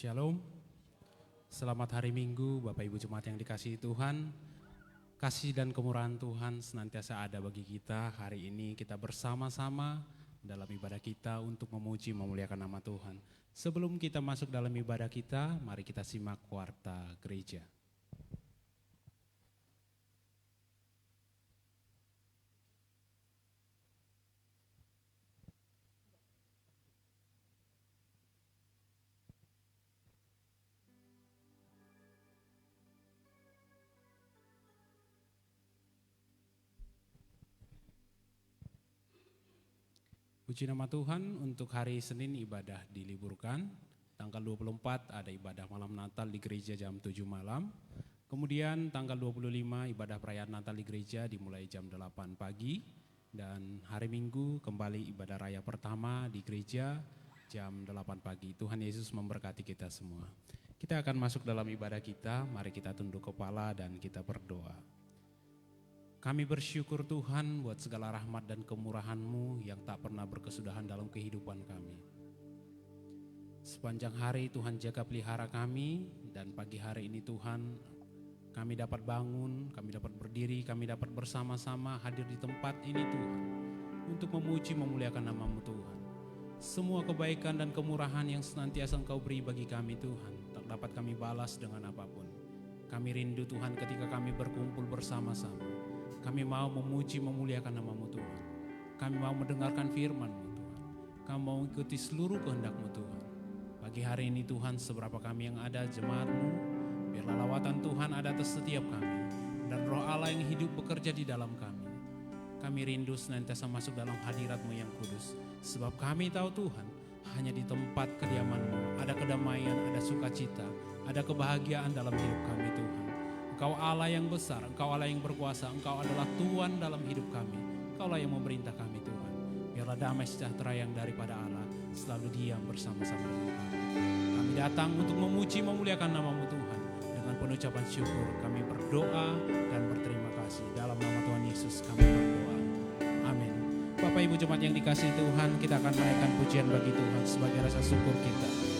Shalom, selamat hari Minggu Bapak Ibu Jemaat yang dikasihi Tuhan. Kasih dan kemurahan Tuhan senantiasa ada bagi kita. Hari ini kita bersama-sama dalam ibadah kita untuk memuji memuliakan nama Tuhan. Sebelum kita masuk dalam ibadah kita, mari kita simak warta gereja. Puji nama Tuhan, untuk hari Senin ibadah diliburkan. Tanggal 24 ada ibadah malam Natal di gereja jam 7 malam. Kemudian tanggal 25 ibadah perayaan Natal di gereja dimulai jam 8 pagi. Dan hari Minggu kembali ibadah raya pertama di gereja jam 8 pagi. Tuhan Yesus memberkati kita semua. Kita akan masuk dalam ibadah kita, mari kita tunduk kepala dan kita berdoa. Kami bersyukur Tuhan buat segala rahmat dan kemurahan-Mu yang tak pernah berkesudahan dalam kehidupan kami. Sepanjang hari Tuhan jaga pelihara kami, dan pagi hari ini Tuhan kami dapat bangun, kami dapat berdiri, kami dapat bersama-sama hadir di tempat ini Tuhan untuk memuji memuliakan nama-Mu Tuhan. Semua kebaikan dan kemurahan yang senantiasa Engkau beri bagi kami Tuhan tak dapat kami balas dengan apapun. Kami rindu Tuhan ketika kami berkumpul bersama-sama. Kami mau memuji memuliakan nama-Mu Tuhan. Kami mau mendengarkan firman-Mu Tuhan. Kami mau ikuti seluruh kehendak-Mu Tuhan. Pagi hari ini Tuhan, seberapa kami yang ada jemaat-Mu, biarlah lawatan Tuhan ada atas setiap kami. Dan roh Allah yang hidup bekerja di dalam kami. Kami rindu senantiasa masuk dalam hadirat-Mu yang kudus. Sebab kami tahu Tuhan, hanya di tempat kediaman-Mu ada kedamaian, ada sukacita, ada kebahagiaan dalam hidup kami Tuhan. Engkau Allah yang besar, Engkau Allah yang berkuasa, Engkau adalah Tuhan dalam hidup kami. Engkaulah yang memerintah kami Tuhan. Biarlah damai sejahtera yang daripada Allah selalu diam bersama-sama dengan kami. Kami datang untuk memuji memuliakan nama-Mu Tuhan. Dengan penuh ucapan syukur kami berdoa dan berterima kasih. Dalam nama Tuhan Yesus kami berdoa. Amin. Bapak Ibu jemaat yang dikasihi Tuhan, kita akan menaikkan pujian bagi Tuhan sebagai rasa syukur kita.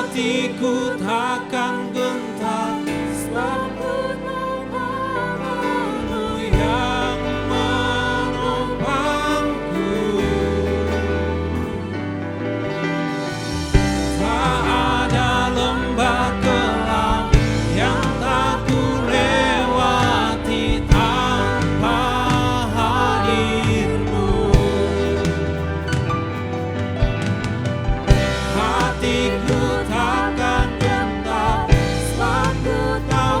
hatiku takkan gentar sebab Mu yang menopangku. Tak ada lembah kelam yang tak ku lewati tanpa hadir-Mu. Hatiku takkan gentar sebab ku tahu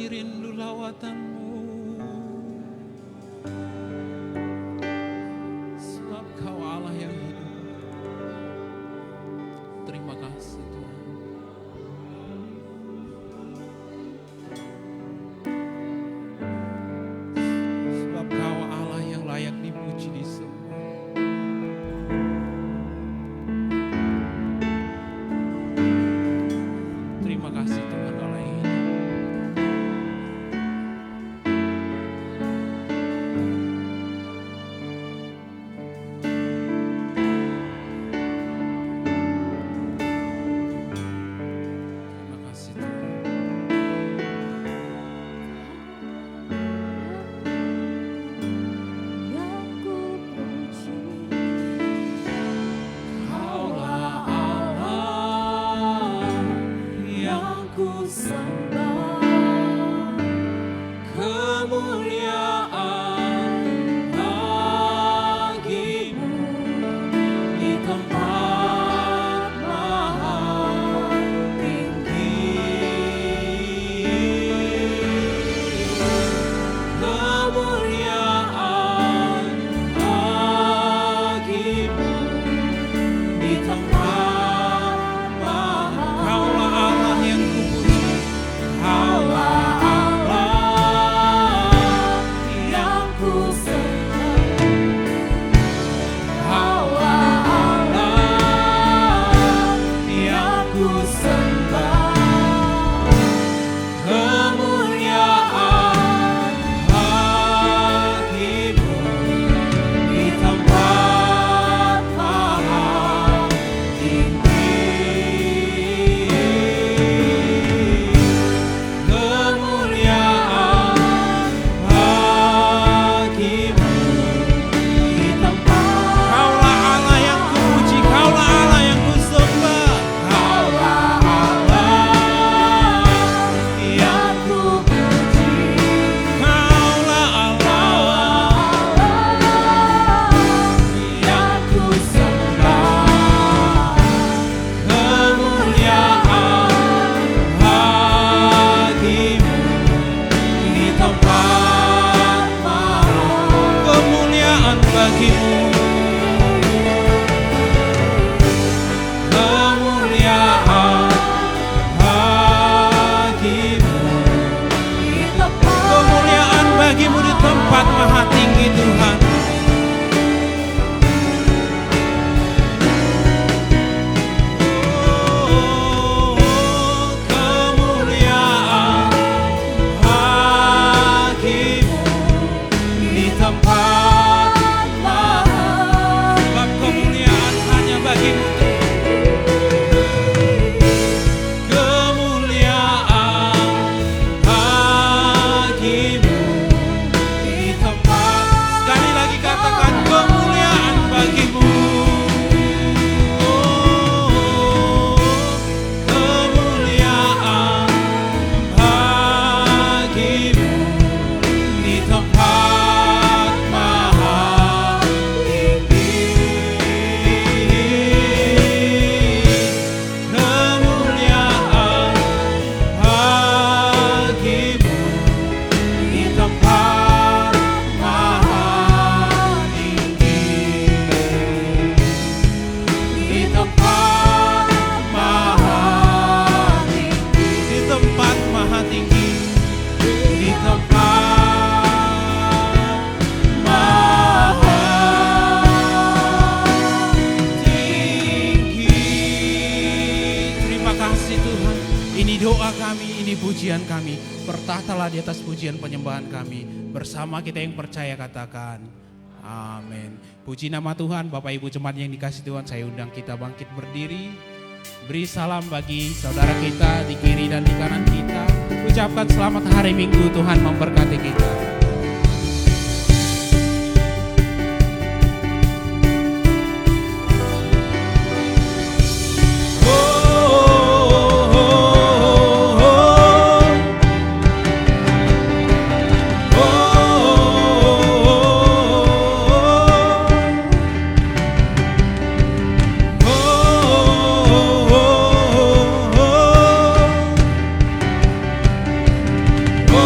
nyanyi rindu lawatan-Mu. Sebab Kau Allah yang hidup. Terima kasih Tuhan. Sebab Kau Allah yang layak dipuji disembah. Terima kasih Tuhan Allah yang hidup. Terima kasih Tuhan. Yang ku puji, Kaulah Allah yang ku sembah, kemuliaan bagi-Mu di tempat maha tinggi. Kemuliaan bagi-Mu di tempat maha. Kaulah Allah yang kupuji. Kaulah Allah yang ku sembah, Kaulah Allah yang ku sembah. Kemuliaan bagi-Mu di tempat maha tinggi. Kemuliaan bagi-Mu di tempat. Kaulah Allah yang kupuji, Kaulah Allah yang kusembah. Kaulah Allah yang puji, Kaulah Allah yang ku sembah, kemuliaan bagi-Mu di tempat maha. Kemuliaan bagi-Mu. Kemuliaan bagi-Mu. di tempat Kemuliaan bagi-Mu di tempat maha tinggi Tuhan. Kemuliaan bagi-Mu di tempat maha. Sebab kemuliaan hanya bagi-Mu Tuhan. Kemuliaan bagi-Mu di tempat. Sekali lagi katakan kemuliaan bagi-Mu. Kemuliaan bagi-Mu di tempat maha tinggi. Kemuliaan bagi-Mu di tempat maha tinggi. Di tempat maha tinggi. Di tempat maha tinggi. Di tempat maha tinggi. Terima kasih Tuhan. Ini doa kami, ini pujian kami. Bertahtalah di atas pujian penyembahan kami. Bersama kita yang percaya katakan amin. Puji nama Tuhan. Bapak Ibu jemaat yang dikasih Tuhan, saya undang kita bangkit berdiri. Beri salam bagi saudara kita di kiri dan di kanan kita. Ucapkan selamat hari Minggu, Tuhan memberkati kita. Oh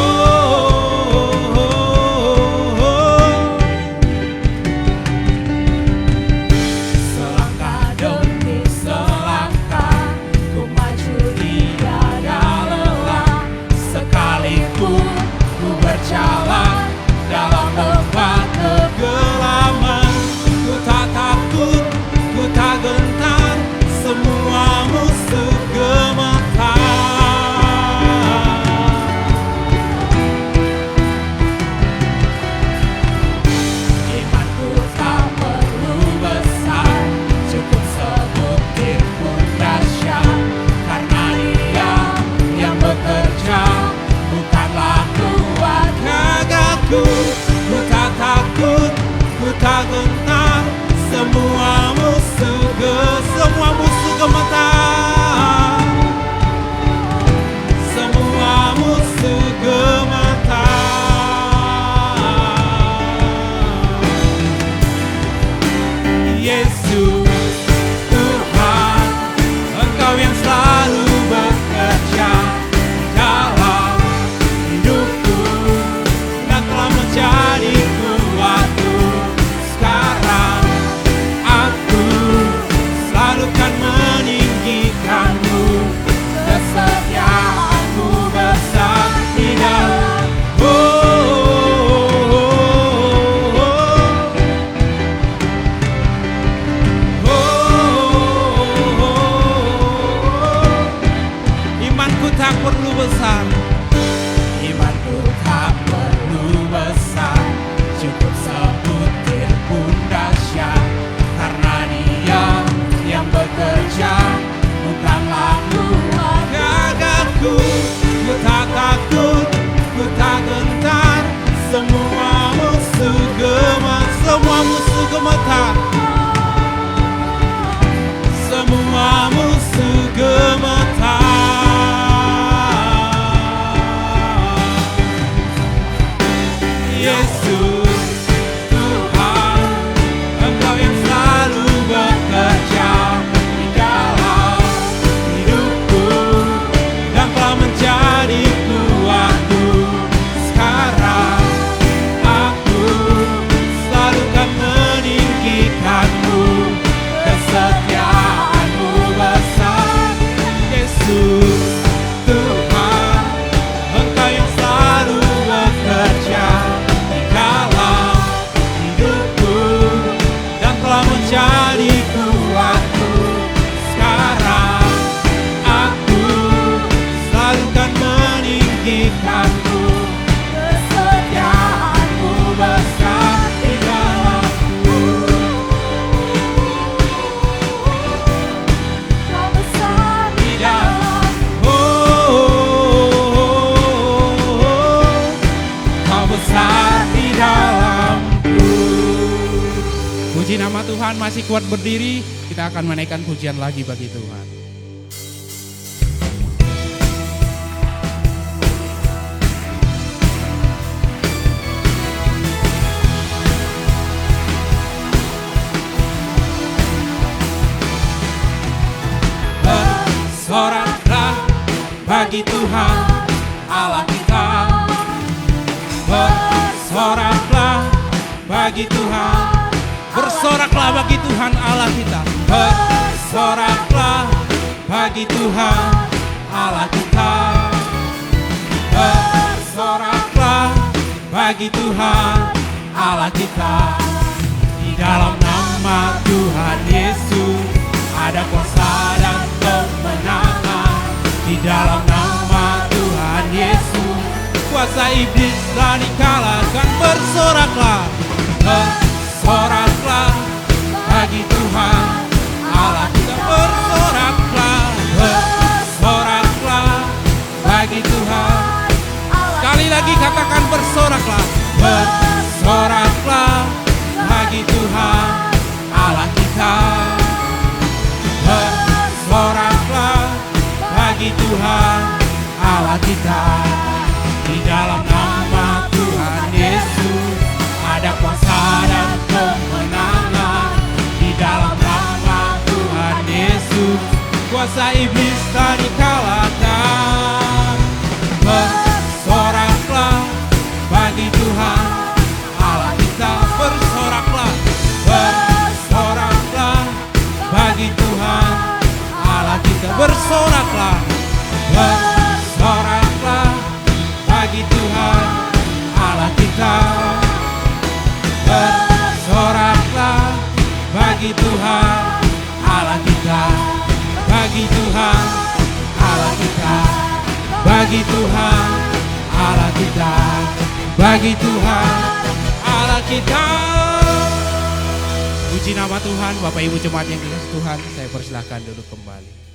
menjadi kuatku. Sekarang aku selalu kan meninggikanmu. Kesetiaanmu besar di dalamku. Kau besar di dalamku. Kau besar di dalamku. Puji nama Tuhan, masih kuat berdiri. Kita akan menaikkan pujian lagi bagi Tuhan. Bersoraklah bagi Tuhan Allah kita. Bersoraklah bagi Tuhan. Bersoraklah bagi Tuhan Allah kita. Bersoraklah bagi Tuhan Allah kita. Bersoraklah bagi Tuhan Allah kita. Di dalam nama Tuhan Yesus ada kuasa dan kemenangan. Di dalam nama Tuhan Yesus kuasa iblis telah dikalahkan. Bersoraklah, bersoraklah bagi Tuhan Allah kita. Bersoraklah, bersoraklah bagi Tuhan. Sekali lagi katakan bersoraklah, bersoraklah bagi Tuhan Allah kita. Bersoraklah bagi Tuhan Allah kita. Di dalam nama Tuhan Yesus ada kuasa dan kemenangan. Di dalam nama Tuhan Yesus kuasa iblis telah dikalahkan. Bersoraklah bagi Tuhan Allah kita. Bersoraklah, bersoraklah bagi Tuhan Allah kita. Bersoraklah, bersoraklah bagi Tuhan Allah kita. Bersoraklah bagi Tuhan Allah kita. Bagi Tuhan Allah kita. Bagi Tuhan Allah kita. Bagi Tuhan Allah kita. Puji nama Tuhan. Bapak Ibu jemaat yang dikasihi Tuhan, saya persilahkan duduk kembali.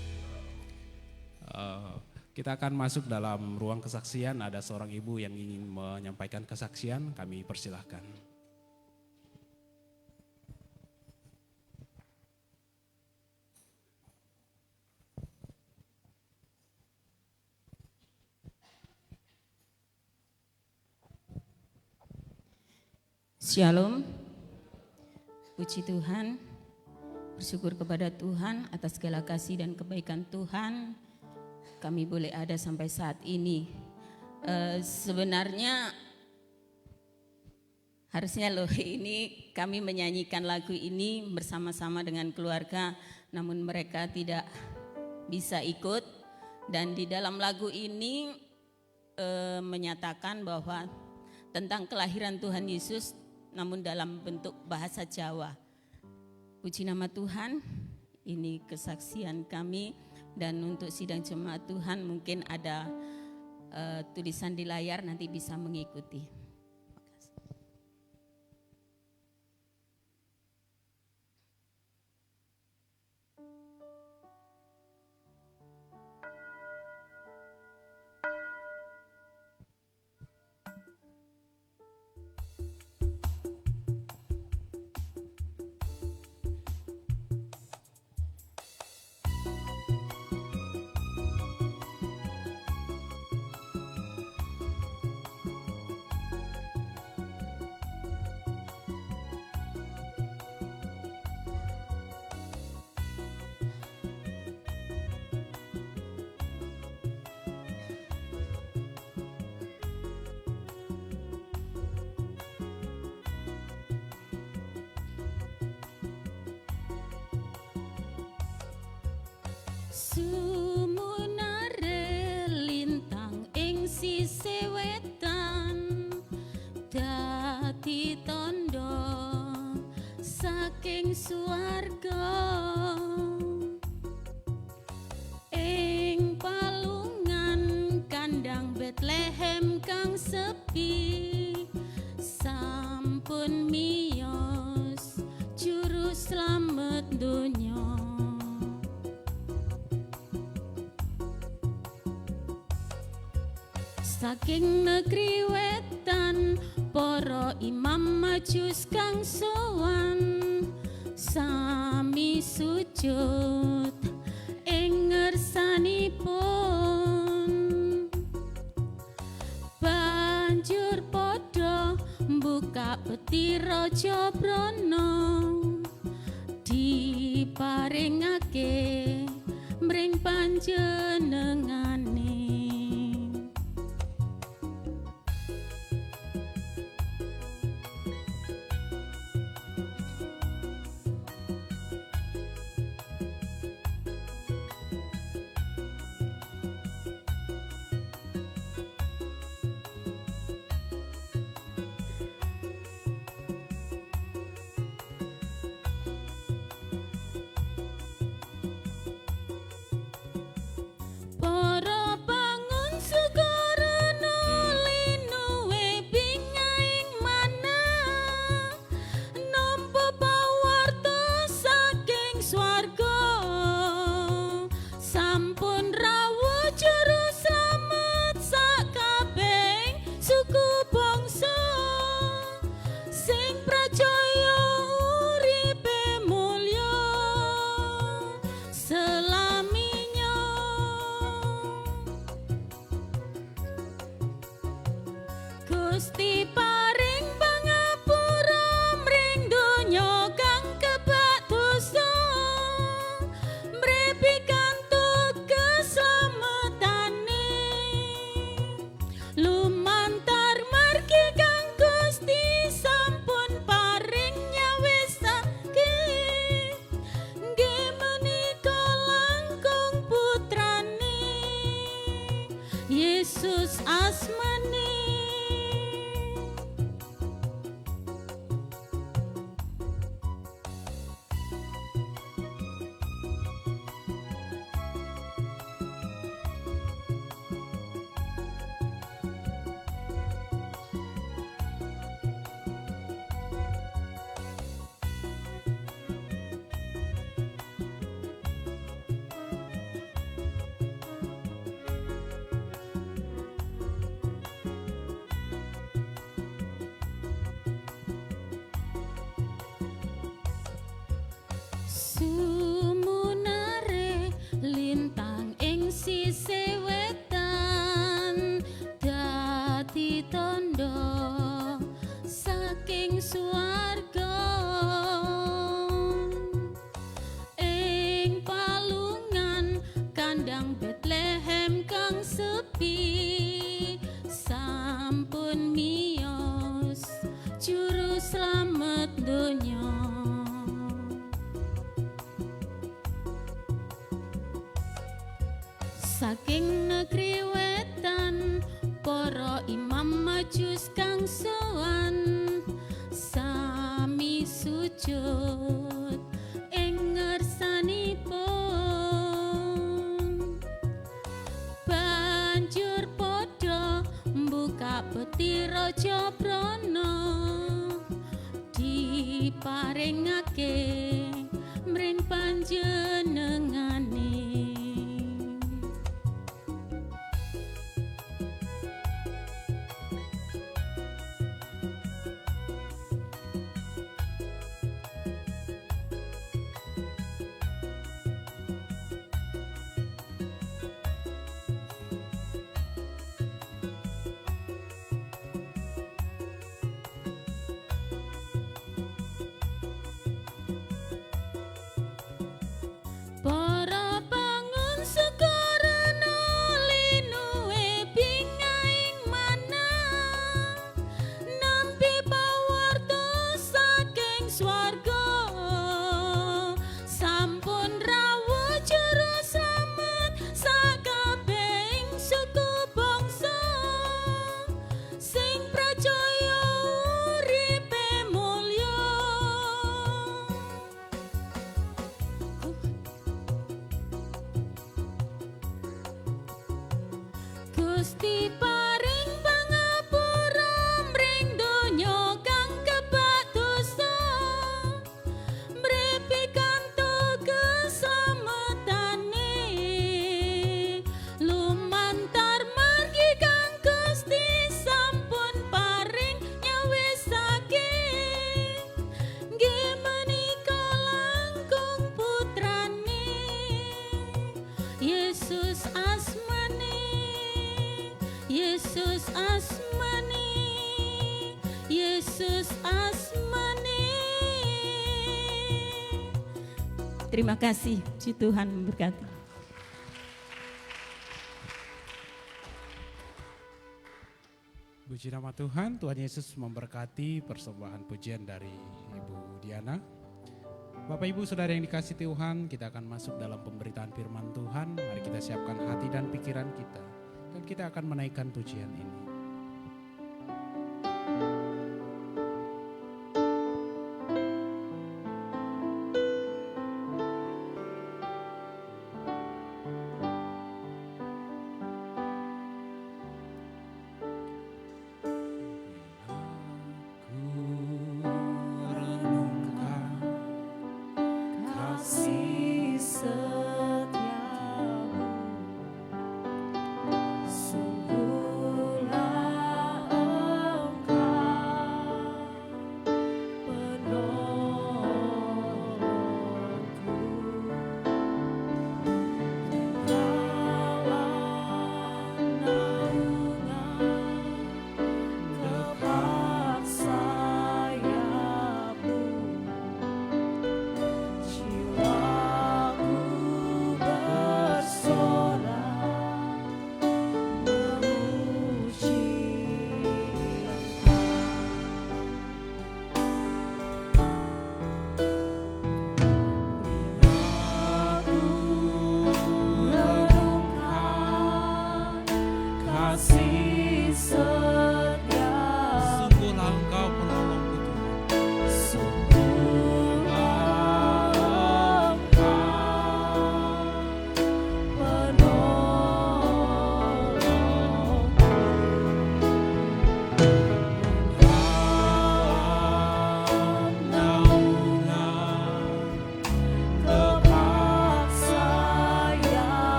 Kita akan masuk dalam ruang kesaksian. Ada seorang ibu yang ingin menyampaikan kesaksian, kami persilahkan. Shalom, puji Tuhan, bersyukur kepada Tuhan atas segala kasih dan kebaikan Tuhan. Kami boleh ada sampai saat ini. Sebenarnya harusnya loh ini kami menyanyikan lagu ini bersama-sama dengan keluarga, namun mereka tidak bisa ikut. Dan di dalam lagu ini menyatakan bahwa tentang kelahiran Tuhan Yesus, namun dalam bentuk bahasa Jawa. Puji nama Tuhan, ini kesaksian kami. Dan untuk sidang jemaat Tuhan mungkin ada tulisan di layar, nanti bisa mengikuti. Sumunare lintang ing sisih wetan dadi tondo saking suara swarga ing palungan kandang Bethlehem kang sepi sampun miyos juru slamet donya. Saking negeri wetan para imam majus kang sowan sami sujud ing ngersanipun banjur padha mbuka peti raja brana diparingake mring panjenengane. Para bangun segara nuli nuwe bingaing mana nampa pawarta saking swarga sampun rawuh juru slamet sakabehing suku bangsa sing pracaya uripe mulya selaminya. Gusti paring pangapura mring donya kang kebak dosa mrepi kantuk keslametane lumantar margi kang Gusti sampun paring nyawisake nggih menika langkung putrane Yesus asmane. Sumunare lintang ing sisih wetan dadi tandha saking swarga ing palungan kandang Bethlehem kang sepi sampun miyos juru slamet donya. Saking negeri wetan para imam majus kang sowan sami sujud ing ngersanipun banjur padha mbuka peti raja brana diparingake mring panjenengane. Gusti paring pangapura mring donya kang kebak dosa mrepikanto keselamatan lumantar margi kang Gusti sampun paring nyawisake nggih menika langkung putrane Yesus asmane Yesus asmane Yesus asmane. Terima kasih, puji Tuhan memberkati. Puji nama Tuhan, Tuhan Yesus memberkati persembahan pujian dari Ibu Diana. Bapak Ibu Saudara yang dikasihi Tuhan, kita akan masuk dalam pemberitaan firman Tuhan. Mari kita siapkan hati dan pikiran kita, dan kita akan menaikkan pujian ini. Kasih setiamu sungguhlah Engkau penolongku dalam naungan kepak sayapmu. Jiwaku bersorak memuji Engkau. Renungkan kasih setiamu. Sungguhlah Engkau penolongku Tuhan. Sungguhlah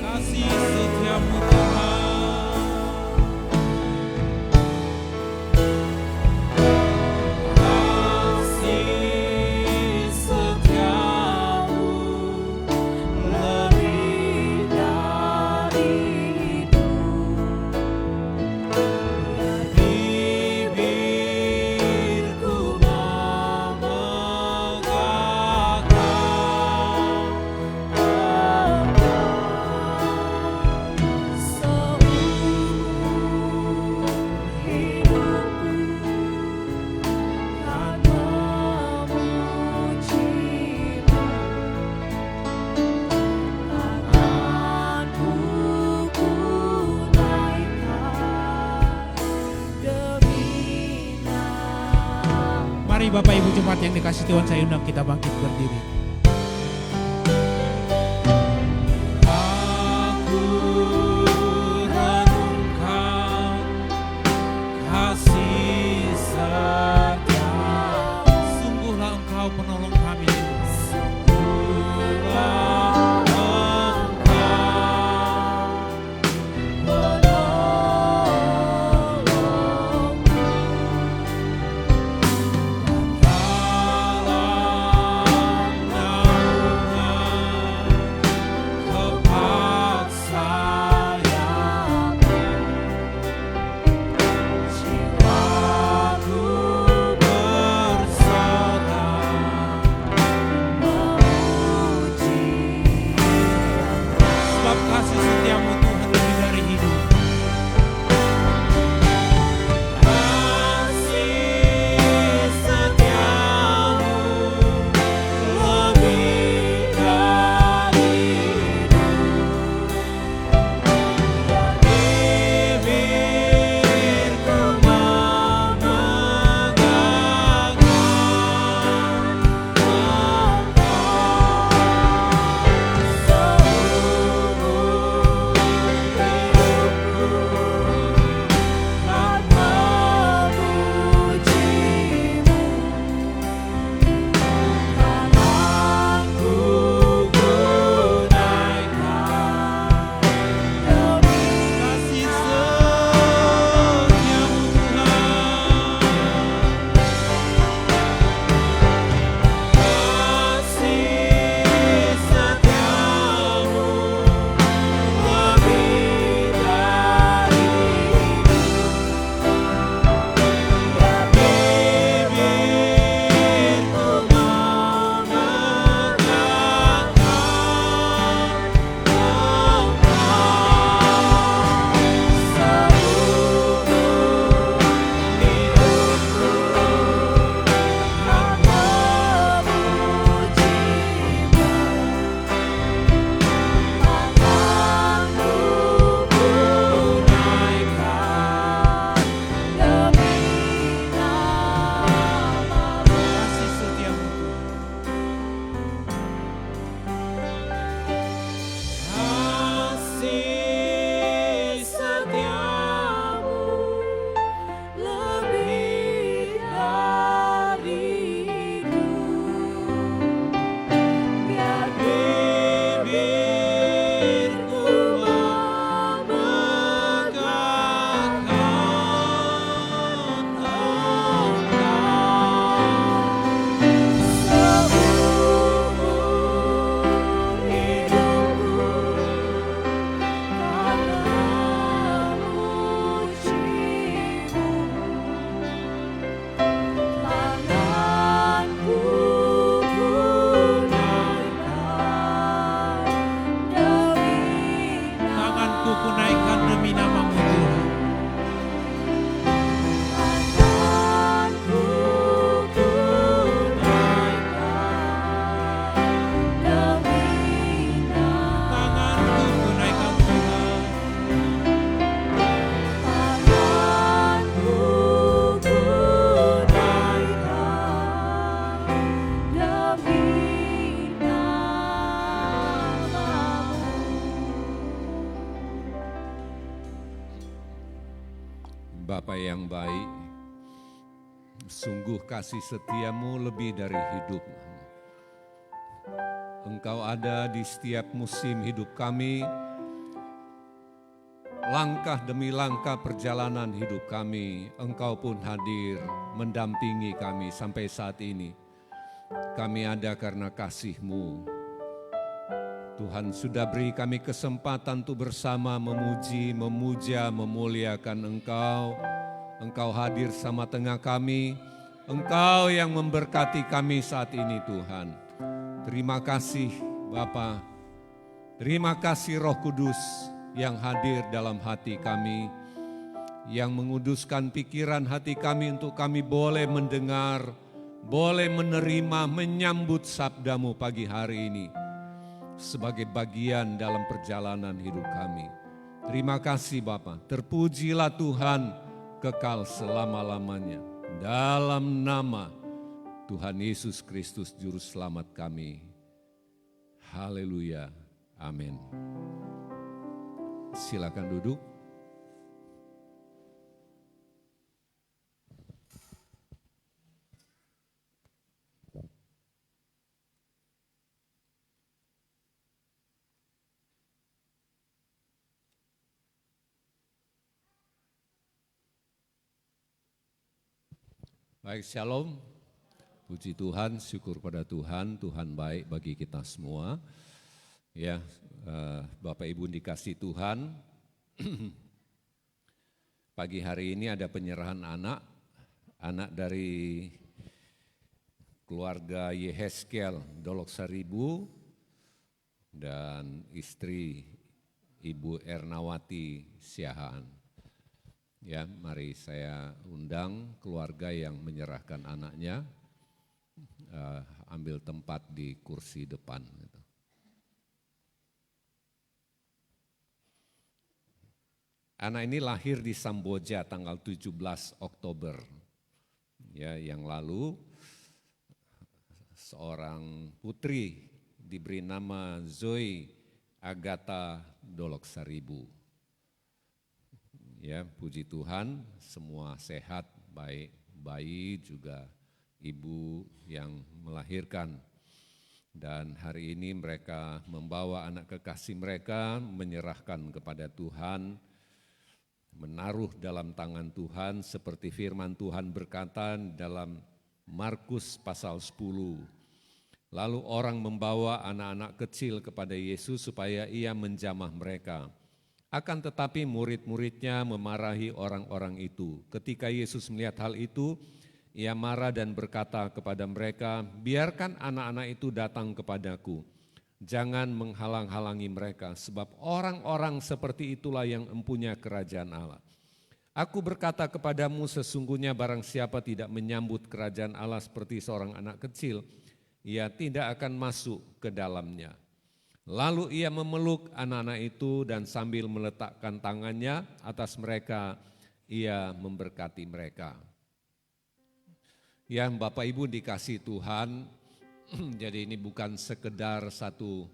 Kasih setiamu Tuhan. kasih setiamu lebih dari hidup. Bibirku memegahkan Mari Bapak Ibu jemaat yang dikasihi Tuhan, saya undang kita bangkit berdiri. Aku renungkan kasih setiamu. Sungguhlah Engkau penolong kami Tuhan. Sungguhlah Engkau penolongku dalam naungan kepak sayapmu. Bapa yang baik, sungguh kasih setiamu lebih dari hidup. Engkau ada di setiap musim hidup kami, langkah demi langkah perjalanan hidup kami, Engkau pun hadir mendampingi kami sampai saat ini. Kami ada karena kasih-Mu. Tuhan sudah beri kami kesempatan untuk bersama memuji, memuja, memuliakan Engkau. Engkau hadir sama tengah kami, Engkau yang memberkati kami saat ini Tuhan. Terima kasih Bapa, terima kasih Roh Kudus yang hadir dalam hati kami, yang menguduskan pikiran hati kami untuk kami boleh mendengar, boleh menerima, menyambut sabda-Mu pagi hari ini sebagai bagian dalam perjalanan hidup kami. Terima kasih Bapa, terpujilah Tuhan kekal selama-lamanya. Dalam nama Tuhan Yesus Kristus Juru Selamat kami. Haleluya, amin. Silakan duduk. Baik, shalom. Puji Tuhan, syukur pada Tuhan, Tuhan baik bagi kita semua. Ya, Bapak Ibu dikasih Tuhan, pagi hari ini ada penyerahan anak dari keluarga Yeheskel Dolok Saribu dan istri Ibu Ernawati Siahaan. Ya, mari saya undang keluarga yang menyerahkan anaknya, ambil tempat di kursi depan. Anak ini lahir di Samboja tanggal 17 Oktober ya, yang lalu. Seorang putri diberi nama Zoe Agatha Dolok Saribu. Ya, puji Tuhan, semua sehat, baik bayi juga ibu yang melahirkan. Dan hari ini mereka membawa anak kekasih mereka, menyerahkan kepada Tuhan, menaruh dalam tangan Tuhan seperti firman Tuhan berkata dalam Markus pasal 10. Lalu orang membawa anak-anak kecil kepada Yesus supaya ia menjamah mereka. Akan tetapi murid-muridnya memarahi orang-orang itu. Ketika Yesus melihat hal itu, ia marah dan berkata kepada mereka, biarkan anak-anak itu datang kepadaku. Jangan menghalang-halangi mereka, sebab orang-orang seperti itulah yang empunya kerajaan Allah. Aku berkata kepadamu, sesungguhnya barang siapa tidak menyambut kerajaan Allah seperti seorang anak kecil, ia tidak akan masuk ke dalamnya. Lalu ia memeluk anak-anak itu dan sambil meletakkan tangannya atas mereka, ia memberkati mereka. Ya, Bapak Ibu dikasih Tuhan, jadi ini bukan sekedar satu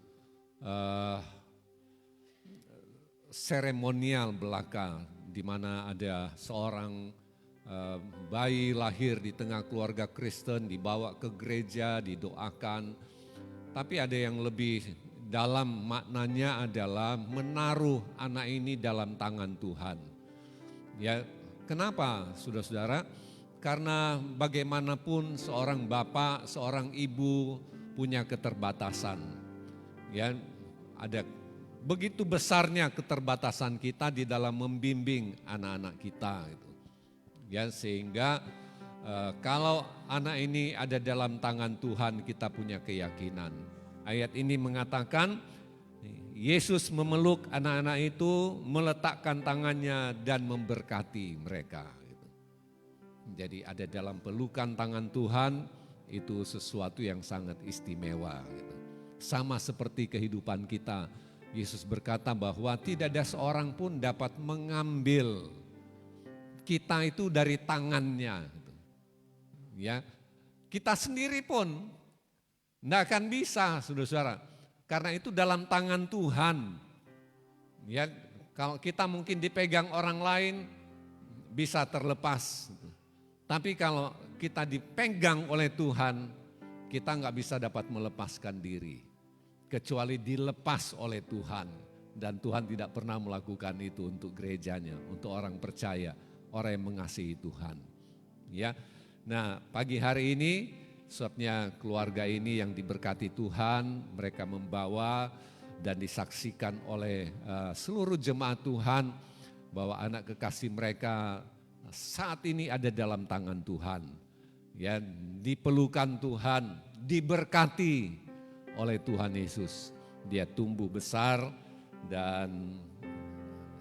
seremonial belaka di mana ada seorang bayi lahir di tengah keluarga Kristen, dibawa ke gereja, didoakan. Tapi ada yang lebih dalam maknanya adalah menaruh anak ini dalam tangan Tuhan. Ya, kenapa saudara-saudara? Karena bagaimanapun seorang bapak, seorang ibu punya keterbatasan. Ya, ada begitu besarnya keterbatasan kita di dalam membimbing anak-anak kita. Gitu. Ya, sehingga kalau anak ini ada dalam tangan Tuhan, kita punya keyakinan. Ayat ini mengatakan Yesus memeluk anak-anak itu, meletakkan tangannya dan memberkati mereka. Jadi ada dalam pelukan tangan Tuhan itu sesuatu yang sangat istimewa. Sama seperti kehidupan kita, Yesus berkata bahwa tidak ada seorang pun dapat mengambil kita itu dari tangannya. Ya, kita sendiri pun tidak akan bisa, saudara-saudara, karena itu dalam tangan Tuhan. Ya, kalau kita mungkin dipegang orang lain, bisa terlepas. Tapi kalau kita dipegang oleh Tuhan, kita nggak bisa dapat melepaskan diri. Kecuali dilepas oleh Tuhan. Dan Tuhan tidak pernah melakukan itu untuk gerejanya, untuk orang percaya, orang yang mengasihi Tuhan. Ya, nah pagi hari ini sebabnya keluarga ini yang diberkati Tuhan, mereka membawa dan disaksikan oleh seluruh jemaat Tuhan bahwa anak kekasih mereka saat ini ada dalam tangan Tuhan. Ya, dipelukan Tuhan, diberkati oleh Tuhan Yesus. Dia tumbuh besar dan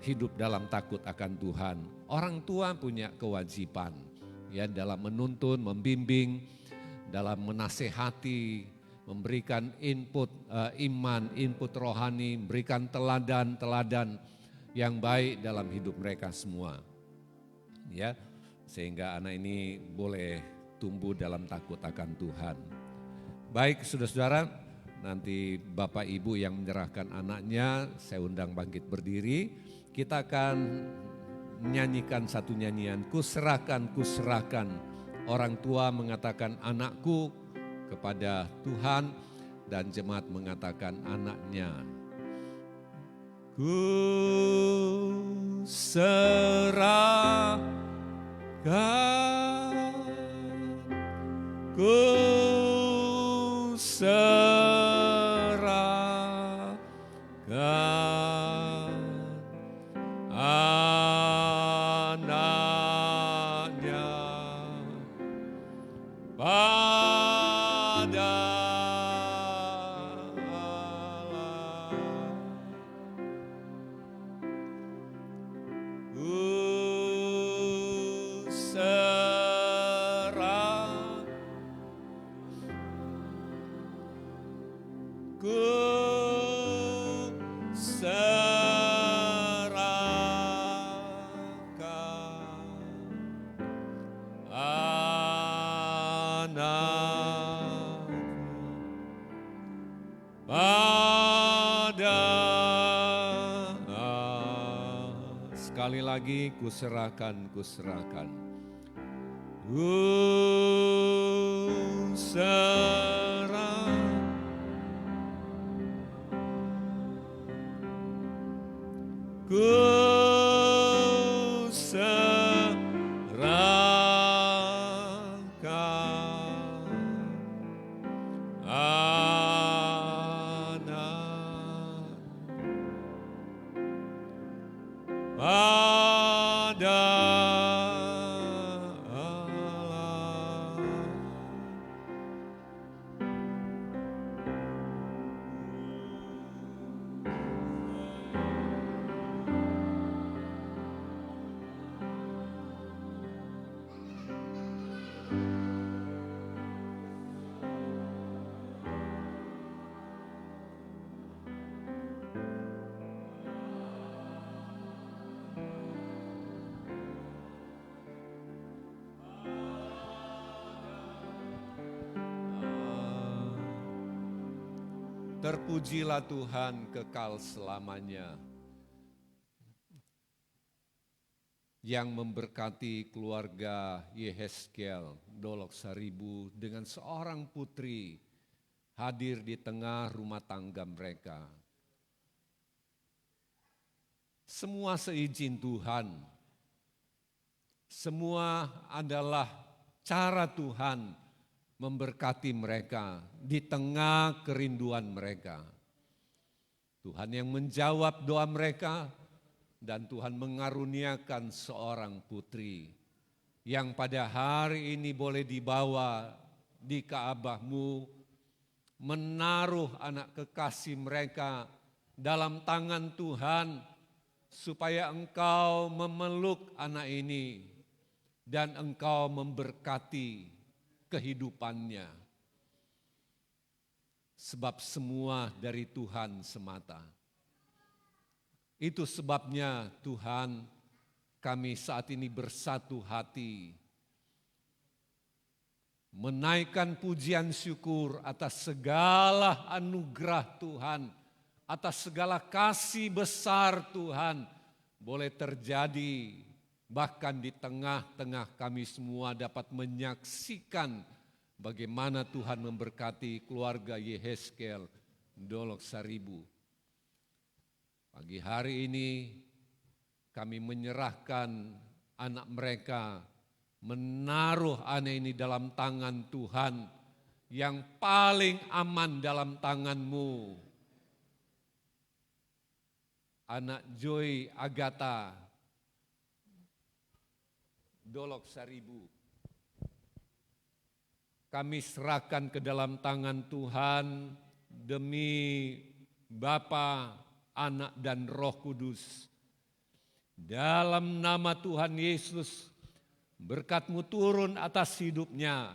hidup dalam takut akan Tuhan. Orang tua punya kewajiban ya dalam menuntun, membimbing, dalam menasehati, memberikan input iman, input rohani, memberikan teladan-teladan yang baik dalam hidup mereka semua. Ya, sehingga anak ini boleh tumbuh dalam takut akan Tuhan. Baik, saudara-saudara, nanti Bapak Ibu yang menyerahkan anaknya, saya undang bangkit berdiri. Kita akan menyanyikan satu nyanyian, ku serahkan, ku serahkan. Orang tua mengatakan anakku kepada Tuhan dan jemaat mengatakan anaknya. Ku serahkan, ku serahkan anaknya pada Allah. Ku serahkan anakku pada sekali lagi ku serahkan, ku serahkan. Ku serahkan, ku serahkan anak pada Allah. Terpujilah Tuhan kekal selamanya, yang memberkati keluarga Yehezkiel Dolok Saribu dengan seorang putri hadir di tengah rumah tangga mereka. Semua seizin Tuhan, semua adalah cara Tuhan memberkati mereka di tengah kerinduan mereka. Tuhan yang menjawab doa mereka dan Tuhan mengaruniakan seorang putri yang pada hari ini boleh dibawa di Ka'bahmu, menaruh anak kekasih mereka dalam tangan Tuhan supaya engkau memeluk anak ini dan engkau memberkati kehidupannya. Sebab semua dari Tuhan semata. Itu sebabnya Tuhan, kami saat ini bersatu hati menaikkan pujian syukur atas segala anugerah Tuhan, atas segala kasih besar Tuhan boleh terjadi bahkan di tengah-tengah kami semua dapat menyaksikan bagaimana Tuhan memberkati keluarga Yehezkel Dolok Saribu. Pagi hari ini kami menyerahkan anak mereka, menaruh anak ini dalam tangan Tuhan yang paling aman dalam tangan-Mu. Anak Joy Agatha Dolok Saribu, kami serahkan ke dalam tangan Tuhan demi Bapa, Anak dan Roh Kudus. Dalam nama Tuhan Yesus, berkat-Mu turun atas hidupnya.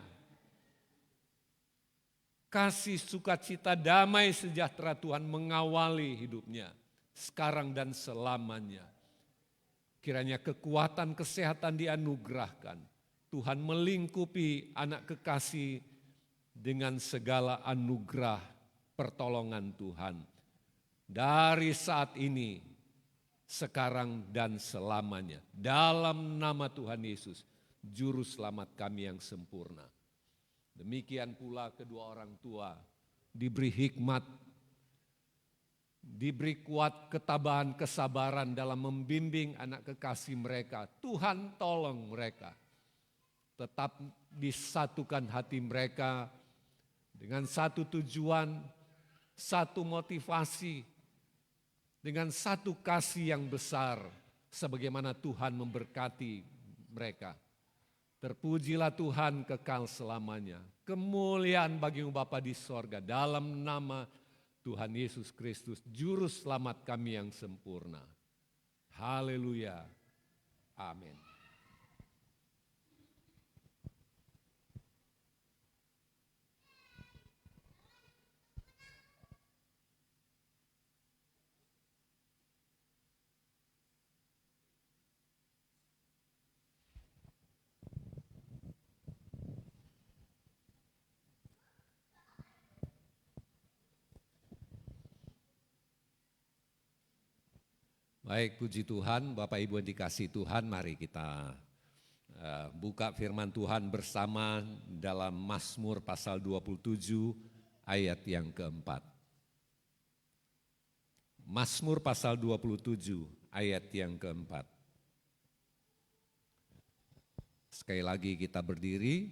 Kasih sukacita, damai, sejahtera Tuhan mengawali hidupnya sekarang dan selamanya. Kiranya kekuatan kesehatan dianugerahkan. Tuhan melingkupi anak kekasih dengan segala anugerah pertolongan Tuhan. Dari saat ini, sekarang dan selamanya. Dalam nama Tuhan Yesus, Juru Selamat kami yang sempurna. Demikian pula kedua orang tua diberi hikmat, diberi kuat ketabahan, kesabaran dalam membimbing anak kekasih mereka. Tuhan tolong mereka. Tetap disatukan hati mereka dengan satu tujuan, satu motivasi, dengan satu kasih yang besar. Sebagaimana Tuhan memberkati mereka. Terpujilah Tuhan kekal selamanya. Kemuliaan bagi Bapa di sorga dalam nama Tuhan Yesus Kristus, Juru Selamat kami yang sempurna. Haleluya. Amin. Baik, puji Tuhan, Bapak Ibu yang dikasihi Tuhan, mari kita buka firman Tuhan bersama dalam Mazmur pasal 27 ayat yang keempat. Mazmur pasal 27 ayat yang keempat. Sekali lagi kita berdiri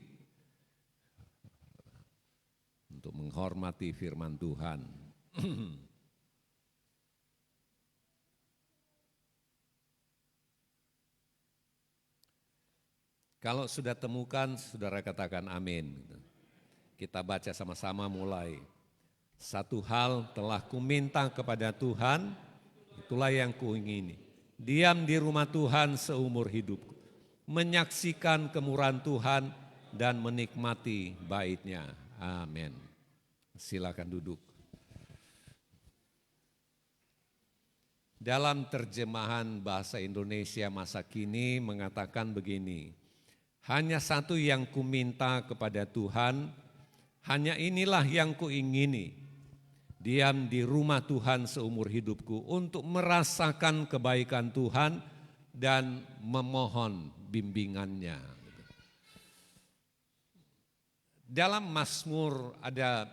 untuk menghormati firman Tuhan. Kalau sudah temukan, saudara katakan amin. Kita baca sama-sama mulai. Satu hal telah kuminta kepada Tuhan, itulah yang kuingini. Diam di rumah Tuhan seumur hidupku. Menyaksikan kemurahan Tuhan dan menikmati bait-Nya. Amin. Silakan duduk. Dalam terjemahan bahasa Indonesia masa kini mengatakan begini. Hanya satu yang kuminta kepada Tuhan, hanya inilah yang kuingini. Diam di rumah Tuhan seumur hidupku untuk merasakan kebaikan Tuhan dan memohon bimbingannya. Dalam Mazmur ada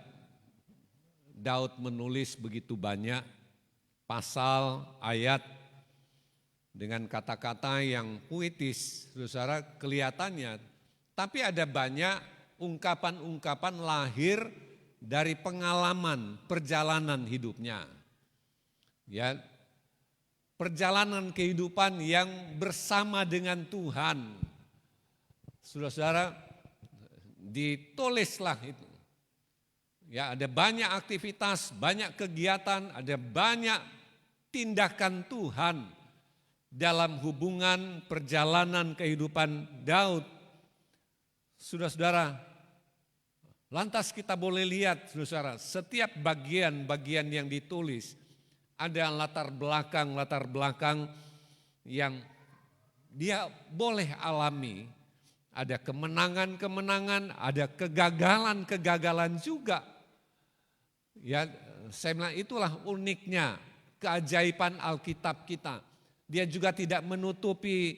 Daud menulis begitu banyak pasal, ayat, dengan kata-kata yang puitis, saudara, kelihatannya. Tapi ada banyak ungkapan-ungkapan lahir dari pengalaman perjalanan hidupnya. Ya, perjalanan kehidupan yang bersama dengan Tuhan. Saudara-saudara, ditulislah itu. Ya, ada banyak aktivitas, banyak kegiatan, ada banyak tindakan Tuhan dalam hubungan perjalanan kehidupan Daud. Saudara-saudara, lantas kita boleh lihat, saudara, setiap bagian-bagian yang ditulis ada latar belakang yang dia boleh alami. Ada kemenangan-kemenangan, ada kegagalan-kegagalan juga. Ya, saya bilang itulah uniknya keajaiban Alkitab kita. Dia juga tidak menutupi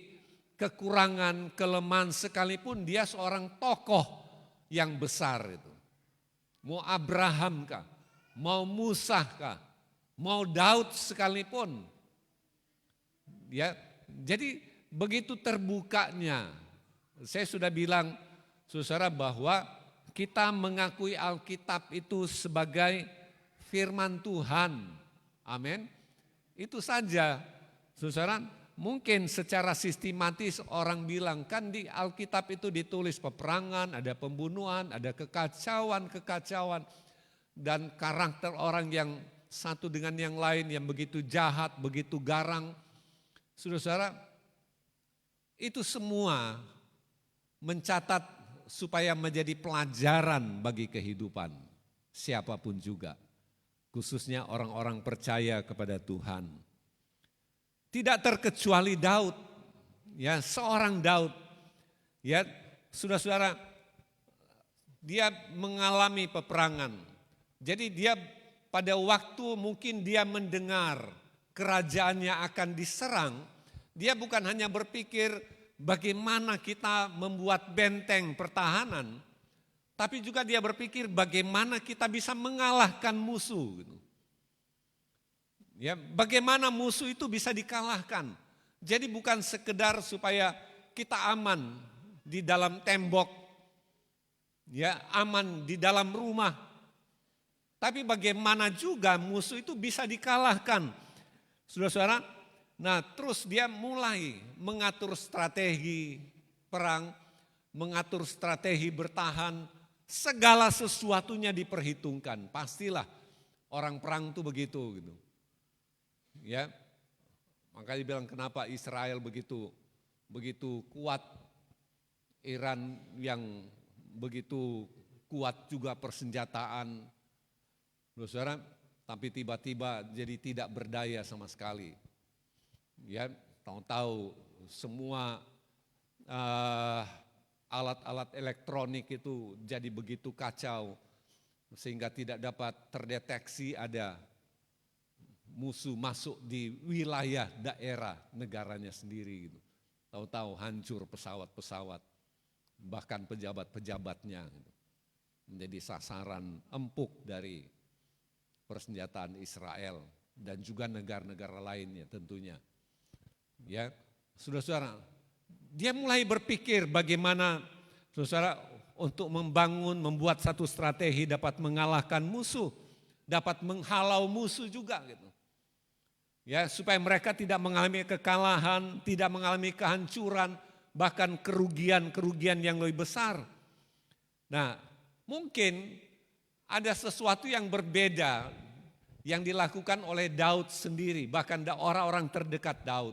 kekurangan, kelemahan sekalipun dia seorang tokoh yang besar itu. Mau Abraham kah, mau Musa kah, mau Daud sekalipun. Ya, jadi begitu terbukanya. Saya sudah bilang, saudara, bahwa kita mengakui Alkitab itu sebagai firman Tuhan. Amin. Itu saja, saudara. Mungkin secara sistematis orang bilang, kan di Alkitab itu ditulis peperangan, ada pembunuhan, ada kekacauan, dan karakter orang yang satu dengan yang lain yang begitu jahat, begitu garang. Saudara, itu semua mencatat supaya menjadi pelajaran bagi kehidupan siapapun juga, khususnya orang-orang percaya kepada Tuhan. Tidak terkecuali Daud, ya, seorang Daud, ya, saudara-saudara, dia mengalami peperangan. Jadi dia pada waktu mungkin dia mendengar kerajaannya akan diserang, dia bukan hanya berpikir bagaimana kita membuat benteng pertahanan, tapi juga dia berpikir bagaimana kita bisa mengalahkan musuh. Ya, bagaimana musuh itu bisa dikalahkan. Jadi bukan sekedar supaya kita aman di dalam tembok, ya, aman di dalam rumah, tapi bagaimana juga musuh itu bisa dikalahkan. Saudara-saudara, nah terus dia mulai mengatur strategi perang, mengatur strategi bertahan, segala sesuatunya diperhitungkan. Pastilah orang perang itu begitu gitu. Ya, makanya bilang kenapa Israel begitu kuat, Iran yang begitu kuat juga persenjataan, saudara, tapi tiba-tiba jadi tidak berdaya sama sekali. Ya, tahu-tahu semua alat-alat elektronik itu jadi begitu kacau sehingga tidak dapat terdeteksi ada musuh masuk di wilayah daerah negaranya sendiri gitu. Tahu-tahu hancur pesawat-pesawat, bahkan pejabat-pejabatnya gitu. Menjadi sasaran empuk dari persenjataan Israel dan juga negara-negara lainnya tentunya. Ya, saudara-saudara, dia mulai berpikir bagaimana saudara untuk membuat satu strategi dapat mengalahkan musuh, dapat menghalau musuh juga gitu. Ya, supaya mereka tidak mengalami kekalahan, tidak mengalami kehancuran, bahkan kerugian-kerugian yang lebih besar. Nah, mungkin ada sesuatu yang berbeda yang dilakukan oleh Daud sendiri, bahkan orang-orang terdekat Daud.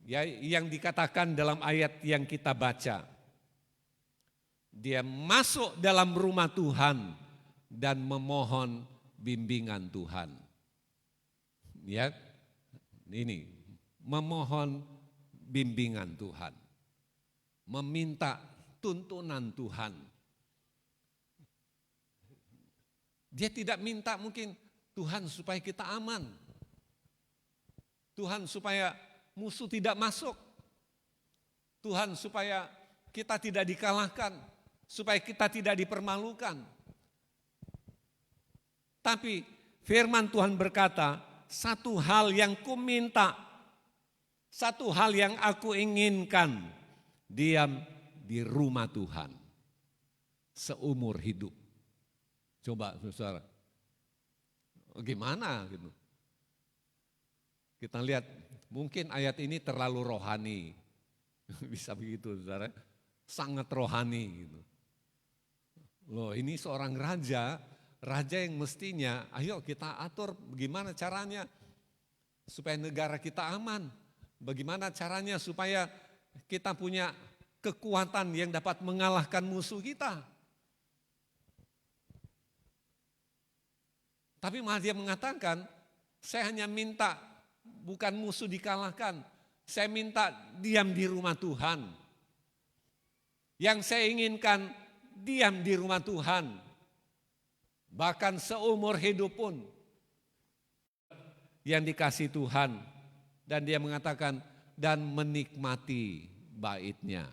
Ya, yang dikatakan dalam ayat yang kita baca. Dia masuk dalam rumah Tuhan dan memohon bimbingan Tuhan. Ya, ini memohon bimbingan Tuhan, meminta tuntunan Tuhan. Dia tidak minta mungkin Tuhan supaya kita aman, Tuhan supaya musuh tidak masuk, Tuhan supaya kita tidak dikalahkan, supaya kita tidak dipermalukan. Tapi firman Tuhan berkata, satu hal yang ku minta, satu hal yang aku inginkan, diam di rumah Tuhan seumur hidup. Coba saudara, gimana gitu? Kita lihat, mungkin ayat ini terlalu rohani, bisa begitu saudara, sangat rohani gitu. Loh, ini seorang raja yang mestinya, ayo kita atur bagaimana caranya supaya negara kita aman. Bagaimana caranya supaya kita punya kekuatan yang dapat mengalahkan musuh kita. Tapi malah dia mengatakan, saya hanya minta bukan musuh dikalahkan, saya minta diam di rumah Tuhan. Yang saya inginkan diam di rumah Tuhan. Bahkan seumur hidup pun yang dikasih Tuhan. Dan dia mengatakan, dan menikmati baitnya.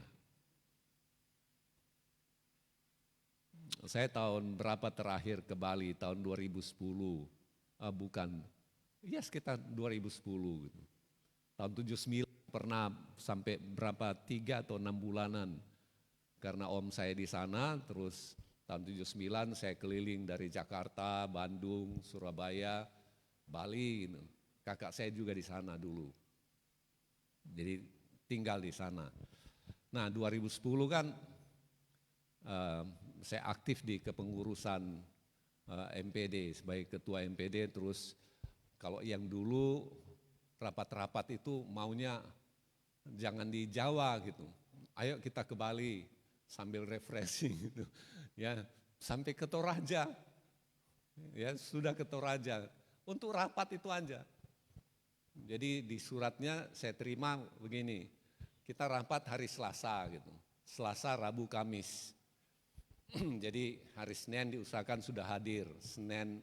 Saya tahun berapa terakhir ke Bali, tahun 2010, sekitar 2010 gitu. Tahun 79 pernah sampai berapa 3 atau 6 bulanan karena om saya di sana. Terus tahun 79 saya keliling dari Jakarta, Bandung, Surabaya, Bali. Gitu. Kakak saya juga di sana dulu. Jadi tinggal di sana. Nah 2010 kan saya aktif di kepengurusan MPD sebagai ketua MPD. Terus kalau yang dulu rapat-rapat itu maunya jangan di Jawa gitu. Ayo kita ke Bali sambil refreshing gitu. Ya, sampai ke Toraja. Ya, sudah ke Toraja. Untuk rapat itu aja. Jadi di suratnya saya terima begini. Kita rapat hari Selasa gitu. Selasa, Rabu, Kamis. Jadi hari Senin diusahakan sudah hadir. Senin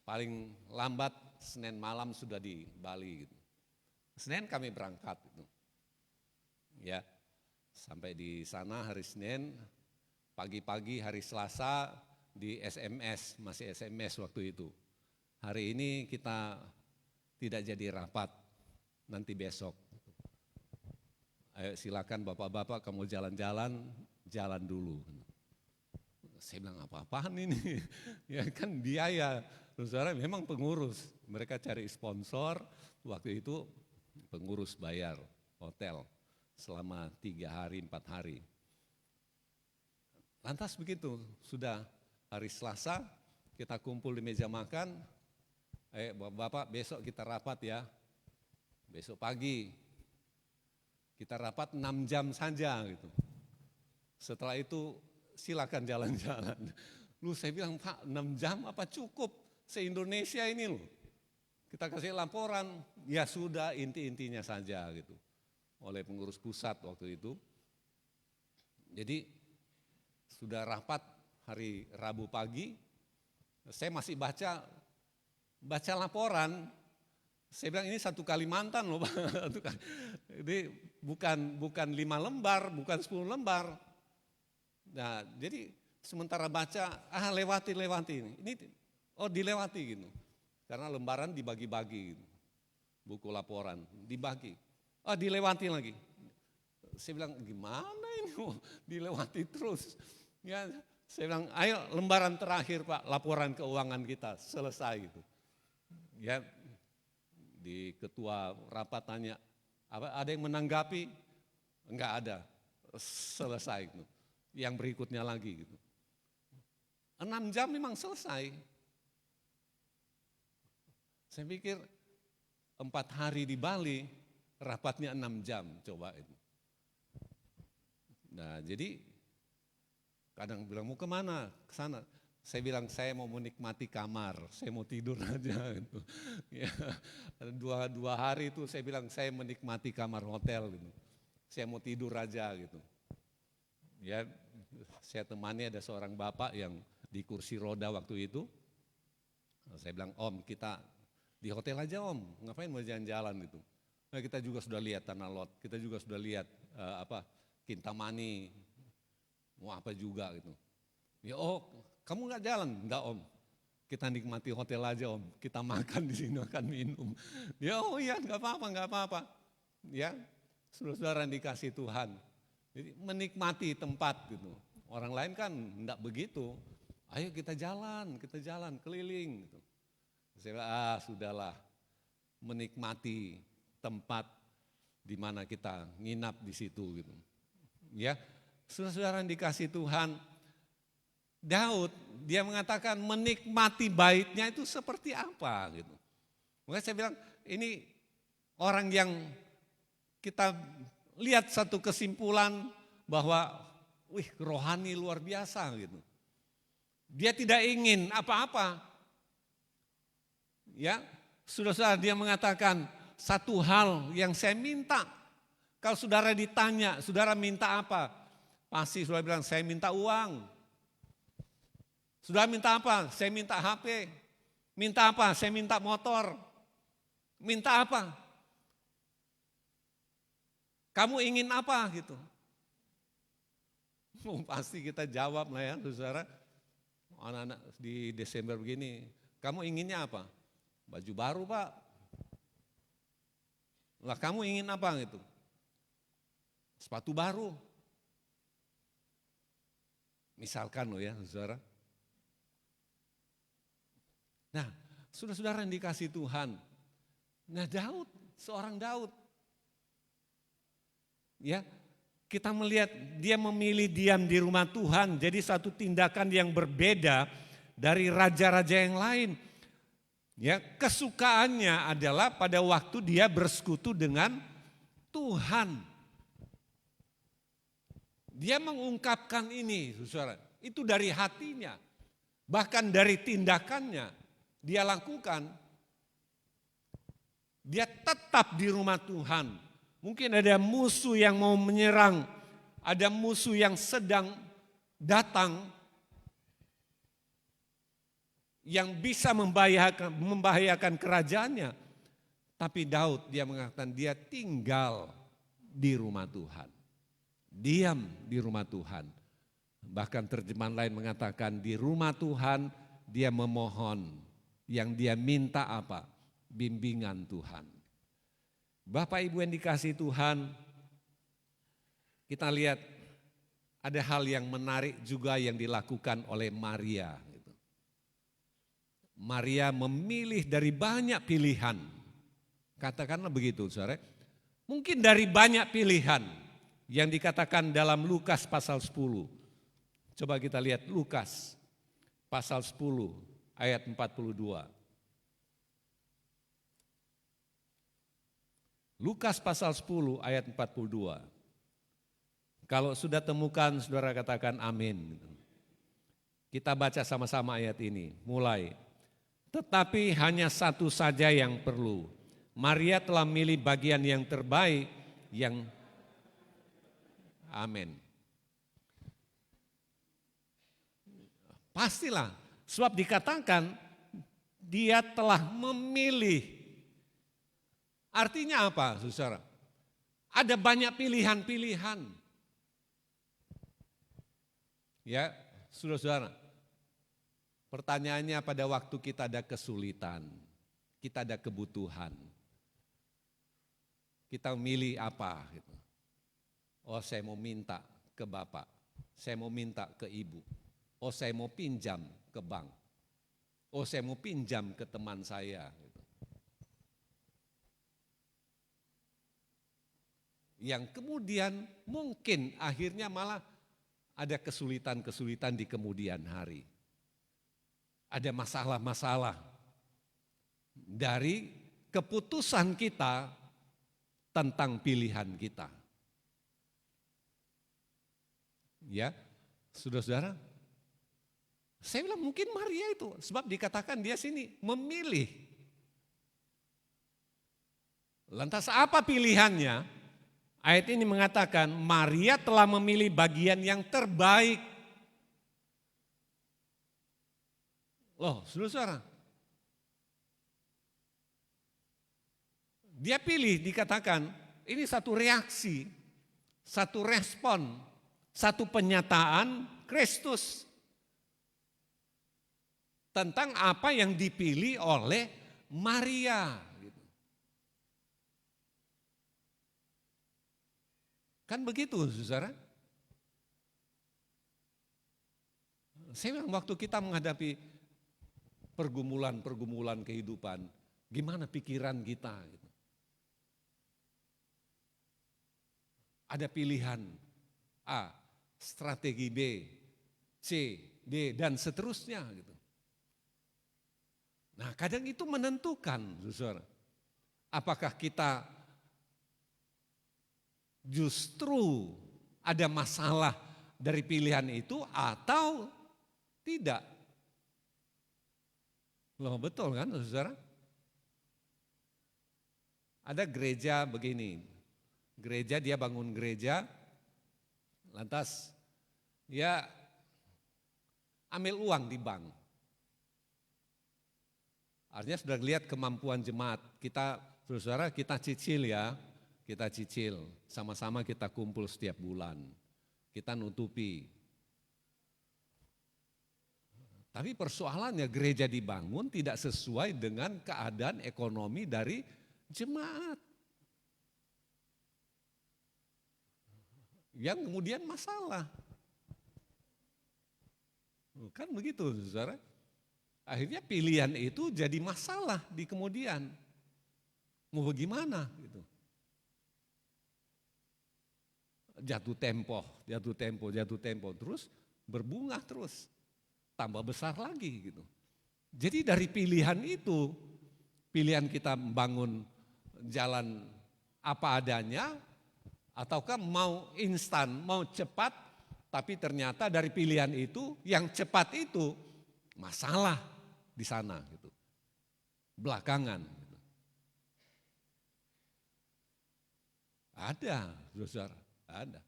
paling lambat Senin malam sudah di Bali gitu. Senin kami berangkat gitu. Ya, sampai di sana hari Senin, pagi-pagi hari Selasa di SMS, masih SMS waktu itu. Hari ini kita tidak jadi rapat, nanti besok. Ayo silakan bapak-bapak kamu jalan-jalan, jalan dulu. Saya bilang apa-apaan ini, ya kan biaya. Saudara memang pengurus, mereka cari sponsor, waktu itu pengurus bayar hotel selama 3 hari, 4 hari. Lantas begitu, sudah hari Selasa kita kumpul di meja makan, bapak besok kita rapat ya, besok pagi kita rapat 6 jam saja gitu. Setelah itu silakan jalan-jalan. Lu saya bilang Pak 6 jam apa cukup? Se-Indonesia ini loh. Kita kasih laporan, ya sudah inti-intinya saja gitu. Oleh pengurus pusat waktu itu. Jadi sudah rapat hari Rabu pagi, saya masih baca laporan. Saya bilang ini 1 Kalimantan loh Pak. Ini bukan 5 lembar, bukan 10 lembar. Nah, jadi sementara baca, lewati ini, dilewati gitu. Karena lembaran dibagi-bagi, gitu. Buku laporan dibagi, dilewati lagi. Saya bilang gimana ini, dilewati terus. Ya, saya bilang ayo lembaran terakhir Pak, laporan keuangan kita selesai gitu. Ya, di ketua rapat tanya, ada yang menanggapi? Enggak ada, selesai gitu. Yang berikutnya lagi gitu. 6 jam memang selesai. Saya pikir 4 hari di Bali, rapatnya 6 jam coba itu. Nah jadi kadang bilang mau kemana? Ke sana. Saya bilang saya mau menikmati kamar, saya mau tidur aja gitu. Ya, 2 hari itu saya bilang saya menikmati kamar hotel gitu. Saya mau tidur aja gitu. Ya, saya temani ada seorang bapak yang di kursi roda waktu itu. Saya bilang, Om kita di hotel aja Om, ngapain mau jalan-jalan gitu. Nah, kita juga sudah lihat Tanah Lot, kita juga sudah lihat Kintamani, mau apa juga gitu. Ya kamu nggak jalan? Enggak Om, kita nikmati hotel aja Om, kita makan di sini, makan minum. Ya iya nggak apa-apa. Ya, saudara dikasih Tuhan. Jadi menikmati tempat gitu. Orang lain kan enggak begitu. Ayo kita jalan keliling gitu. Saya bilang, sudahlah, menikmati tempat di mana kita nginap di situ gitu. Ya, saudara dikasih Tuhan, Daud dia mengatakan menikmati baitnya itu seperti apa gitu. Makanya saya bilang ini orang yang kita lihat satu kesimpulan bahwa rohani luar biasa gitu. Dia tidak ingin apa-apa. Ya, saudara dia mengatakan satu hal yang saya minta. Kalau saudara ditanya, saudara minta apa? Pasti saudara bilang saya minta uang. Saudara minta apa? Saya minta HP. Minta apa? Saya minta motor. Minta apa? Kamu ingin apa gitu? Pasti kita jawab lah ya, saudara. Anak-anak di Desember begini, kamu inginnya apa? Baju baru, Pak. Lah kamu ingin apa gitu? Sepatu baru. Misalkan loh ya, saudara. Nah, saudara-saudara yang dikasih Tuhan. Nah, Daud, seorang Daud. Ya, kita melihat dia memilih diam di rumah Tuhan, jadi satu tindakan yang berbeda dari raja-raja yang lain. Ya, kesukaannya adalah pada waktu dia bersekutu dengan Tuhan. Dia mengungkapkan ini, saudara, itu dari hatinya, bahkan dari tindakannya dia lakukan. Dia tetap di rumah Tuhan. Mungkin ada musuh yang mau menyerang, ada musuh yang sedang datang, yang bisa membahayakan kerajaannya. Tapi Daud dia mengatakan dia tinggal di rumah Tuhan. Diam di rumah Tuhan. Bahkan terjemahan lain mengatakan di rumah Tuhan dia memohon. Yang dia minta apa? Bimbingan Tuhan. Bapak Ibu yang dikasihi Tuhan, kita lihat ada hal yang menarik juga yang dilakukan oleh Maria. Maria memilih dari banyak pilihan. Katakanlah begitu, saudara. Mungkin dari banyak pilihan yang dikatakan dalam Lukas pasal 10. Coba kita lihat Lukas pasal 10 ayat 42. Lukas pasal 10 ayat 42. Kalau sudah temukan, saudara katakan amin. Kita baca sama-sama ayat ini, mulai. Tetapi hanya satu saja yang perlu. Maria telah memilih bagian yang terbaik, yang amin. Pastilah, sebab dikatakan dia telah memilih. Artinya apa, saudara? Ada banyak pilihan-pilihan. Ya, saudara-saudara. Pertanyaannya pada waktu kita ada kesulitan, kita ada kebutuhan. Kita memilih apa gitu. Oh, saya mau minta ke bapak, saya mau minta ke ibu. Oh, saya mau pinjam ke bank. Oh, saya mau pinjam ke teman saya. Gitu. Yang kemudian mungkin akhirnya malah ada kesulitan-kesulitan di kemudian hari. Ada masalah-masalah dari keputusan kita tentang pilihan kita. Ya, saudara-saudara, saya bilang mungkin Maria itu, sebab dikatakan dia sini memilih. Lantas apa pilihannya? Ayat ini mengatakan Maria telah memilih bagian yang terbaik. Loh, saudara-saudara, dia pilih, dikatakan ini satu reaksi, satu respon, satu penyataan Kristus tentang apa yang dipilih oleh Maria. Kan begitu, saudara? Saya bilang waktu kita menghadapi pergumulan-pergumulan kehidupan, gimana pikiran kita? Gitu. Ada pilihan A, strategi B, C, D, dan seterusnya. Gitu. Nah, kadang itu menentukan, saudara, apakah kita justru ada masalah dari pilihan itu atau tidak. Loh, betul kan, saudara? Ada gereja begini, gereja dia bangun gereja, lantas ya ambil uang di bank. Artinya sudah lihat kemampuan jemaat, kita saudara kita cicil ya, kita cicil, sama-sama kita kumpul setiap bulan, kita nutupi. Tapi persoalannya gereja dibangun tidak sesuai dengan keadaan ekonomi dari jemaat. Yang kemudian masalah. Kan begitu, saudara. Akhirnya pilihan itu jadi masalah di kemudian. Mau bagaimana gitu. Jatuh tempo, terus berbunga terus. Tambah besar lagi gitu. Jadi dari pilihan itu, pilihan kita membangun jalan apa adanya, ataukah mau instan, mau cepat, tapi ternyata dari pilihan itu, yang cepat itu masalah di sana gitu. Belakangan. Gitu. Ada, saudara, ada.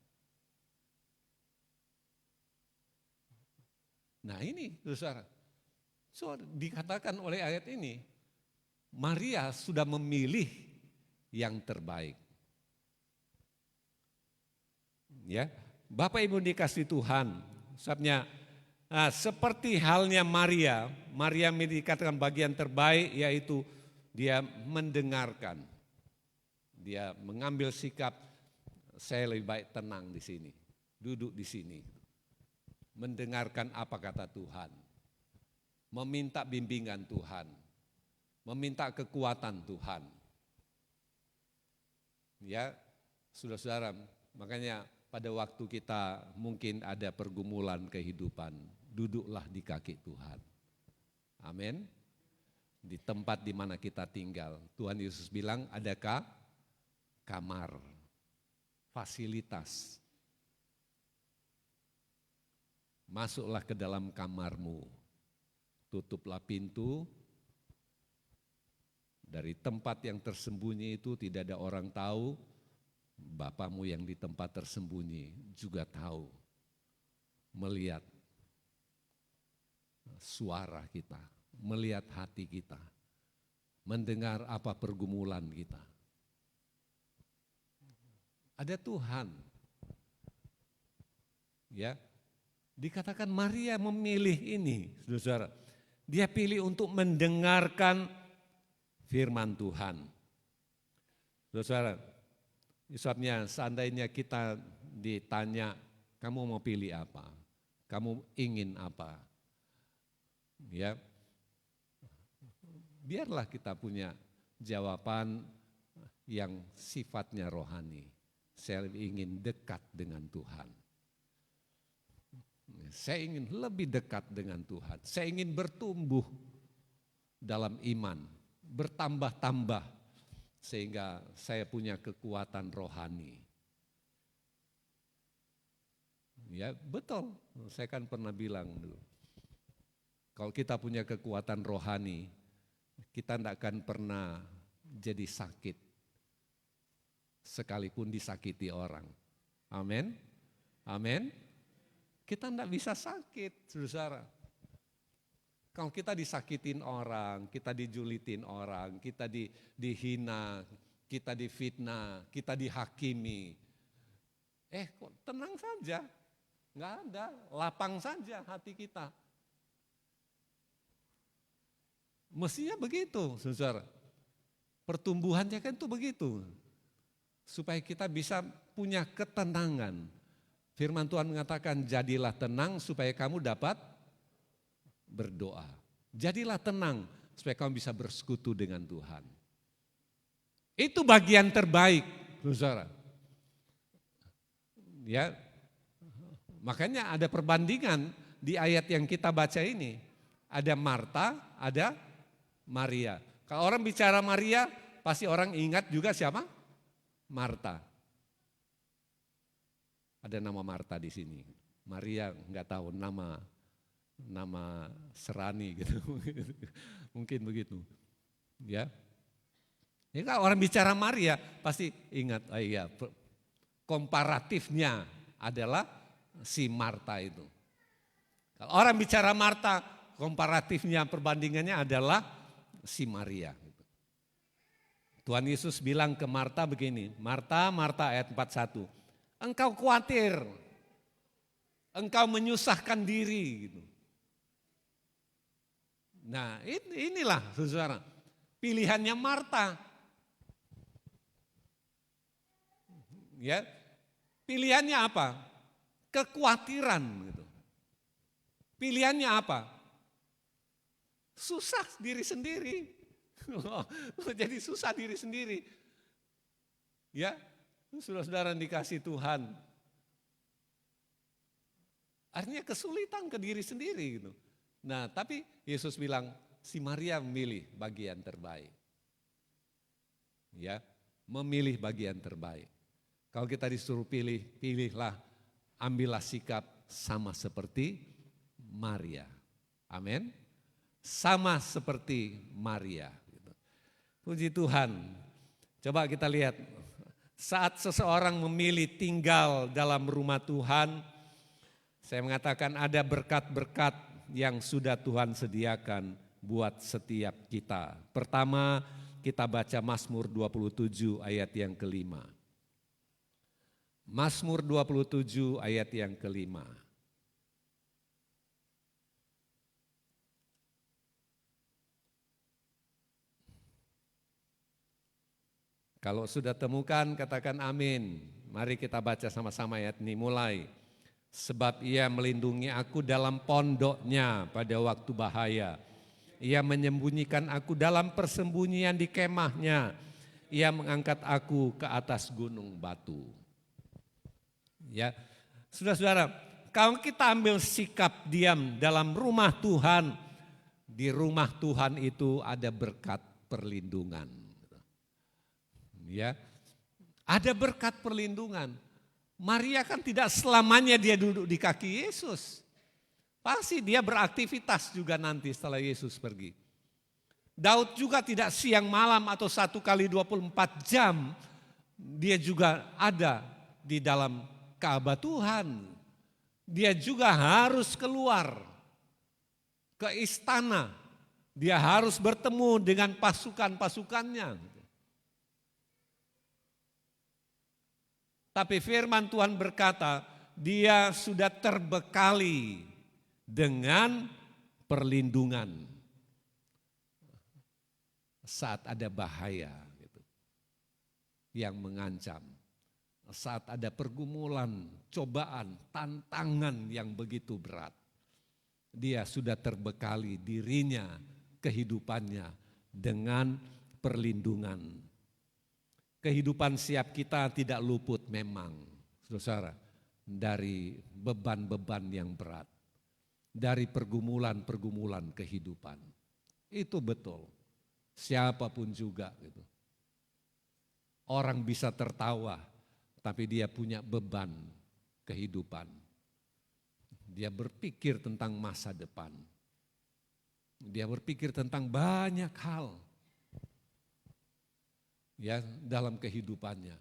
Nah ini saudara, dikatakan oleh ayat ini, Maria sudah memilih yang terbaik. Ya, Bapak Ibu dikasih Tuhan, sebabnya seperti halnya Maria dikatakan bagian terbaik yaitu dia mendengarkan. Dia mengambil sikap, saya lebih baik tenang di sini, duduk di sini. Mendengarkan apa kata Tuhan, meminta bimbingan Tuhan, meminta kekuatan Tuhan. Ya, saudara-saudara, makanya pada waktu kita mungkin ada pergumulan kehidupan, duduklah di kaki Tuhan. Amin. Di tempat di mana kita tinggal, Tuhan Yesus bilang, adakah kamar, fasilitas? Masuklah ke dalam kamarmu, tutuplah pintu, dari tempat yang tersembunyi itu tidak ada orang tahu, Bapamu yang di tempat tersembunyi juga tahu, melihat suara kita, melihat hati kita, mendengar apa pergumulan kita. Ada Tuhan, ya. Dikatakan Maria memilih ini, saudara. Dia pilih untuk mendengarkan firman Tuhan. Saudara, sebabnya seandainya kita ditanya, kamu mau pilih apa? Kamu ingin apa? Ya, biarlah kita punya jawaban yang sifatnya rohani. Saya ingin dekat dengan Tuhan. Saya ingin lebih dekat dengan Tuhan. Saya ingin bertumbuh dalam iman, bertambah-tambah sehingga saya punya kekuatan rohani. Ya, betul. Saya kan pernah bilang dulu. Kalau kita punya kekuatan rohani, kita tidak akan pernah jadi sakit sekalipun disakiti orang. Amin. Amin. Kita tidak bisa sakit, saudara. Kalau kita disakitin orang, kita dijulitin orang, kita dihina, kita difitnah, kita dihakimi. Kok tenang saja, nggak ada, lapang saja hati kita. Mestinya begitu, saudara. Pertumbuhannya kan itu begitu. Supaya kita bisa punya ketenangan. Firman Tuhan mengatakan, jadilah tenang supaya kamu dapat berdoa. Jadilah tenang supaya kamu bisa bersekutu dengan Tuhan. Itu bagian terbaik, saudara. Ya, makanya ada perbandingan di ayat yang kita baca ini. Ada Marta, ada Maria. Kalau orang bicara Maria, pasti orang ingat juga siapa? Marta. Ada nama Marta di sini. Maria nggak tahu nama serani gitu. Mungkin begitu. Ya. Ya kalau orang bicara Maria pasti ingat, iya, komparatifnya adalah si Marta itu. Kalau orang bicara Marta, komparatifnya perbandingannya adalah si Maria. Tuhan Yesus bilang ke Marta begini, Marta, Marta ayat 41, engkau khawatir, engkau menyusahkan diri. Gitu. Nah inilah saudara, pilihannya Marta. Ya, pilihannya apa? Kekhawatiran. Gitu. Pilihannya apa? Susah diri sendiri. Jadi susah diri sendiri. Ya, saudara-saudara dikasih Tuhan. Artinya kesulitan ke diri sendiri gitu. Nah, tapi Yesus bilang si Maria memilih bagian terbaik. Ya, memilih bagian terbaik. Kalau kita disuruh pilih, pilihlah, ambillah sikap sama seperti Maria. Amin. Sama seperti Maria. Puji Tuhan. Coba kita lihat, saat seseorang memilih tinggal dalam rumah Tuhan, saya mengatakan ada berkat-berkat yang sudah Tuhan sediakan buat setiap kita. Pertama, kita baca Mazmur 27 ayat yang kelima. Mazmur 27 ayat yang kelima. Kalau sudah temukan katakan amin. Mari kita baca sama-sama ayat ini mulai. Sebab ia melindungi aku dalam pondoknya pada waktu bahaya. Ia menyembunyikan aku dalam persembunyian di kemahnya. Ia mengangkat aku ke atas gunung batu. Ya, saudara-saudara, kalau kita ambil sikap diam dalam rumah Tuhan, di rumah Tuhan itu ada berkat perlindungan. Ya, ada berkat perlindungan. Maria kan tidak selamanya dia duduk di kaki Yesus. Pasti dia beraktivitas juga nanti setelah Yesus pergi. Daud juga tidak siang malam atau 1 kali 24 jam. Dia juga ada di dalam Ka'bah Tuhan. Dia juga harus keluar ke istana. Dia harus bertemu dengan pasukan-pasukannya. Tapi firman Tuhan berkata, dia sudah terbekali dengan perlindungan saat ada bahaya gitu, yang mengancam. Saat ada pergumulan, cobaan, tantangan yang begitu berat. Dia sudah terbekali dirinya, kehidupannya dengan perlindungan. Kehidupan siap kita tidak luput memang, saudara, dari beban-beban yang berat. Dari pergumulan-pergumulan kehidupan. Itu betul, siapapun juga. Gitu. Orang bisa tertawa, tapi dia punya beban kehidupan. Dia berpikir tentang masa depan. Dia berpikir tentang banyak hal. Ya, dalam kehidupannya.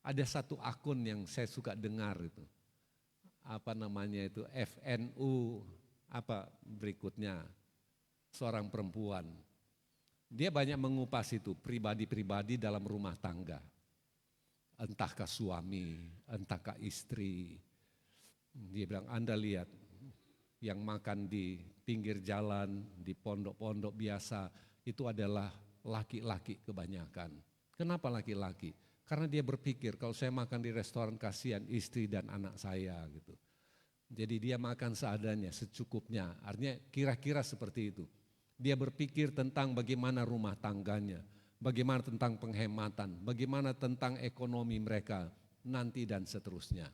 Ada satu akun yang saya suka dengar itu. Apa namanya itu? FNU apa berikutnya. Seorang perempuan. Dia banyak mengupas itu pribadi-pribadi dalam rumah tangga. Entahkah suami, entahkah istri. Dia bilang, Anda lihat yang makan di pinggir jalan, di pondok-pondok biasa, itu adalah laki-laki kebanyakan. Kenapa laki-laki? Karena dia berpikir kalau saya makan di restoran kasihan istri dan anak saya gitu. Jadi dia makan seadanya, secukupnya. Artinya kira-kira seperti itu. Dia berpikir tentang bagaimana rumah tangganya, bagaimana tentang penghematan, bagaimana tentang ekonomi mereka nanti dan seterusnya.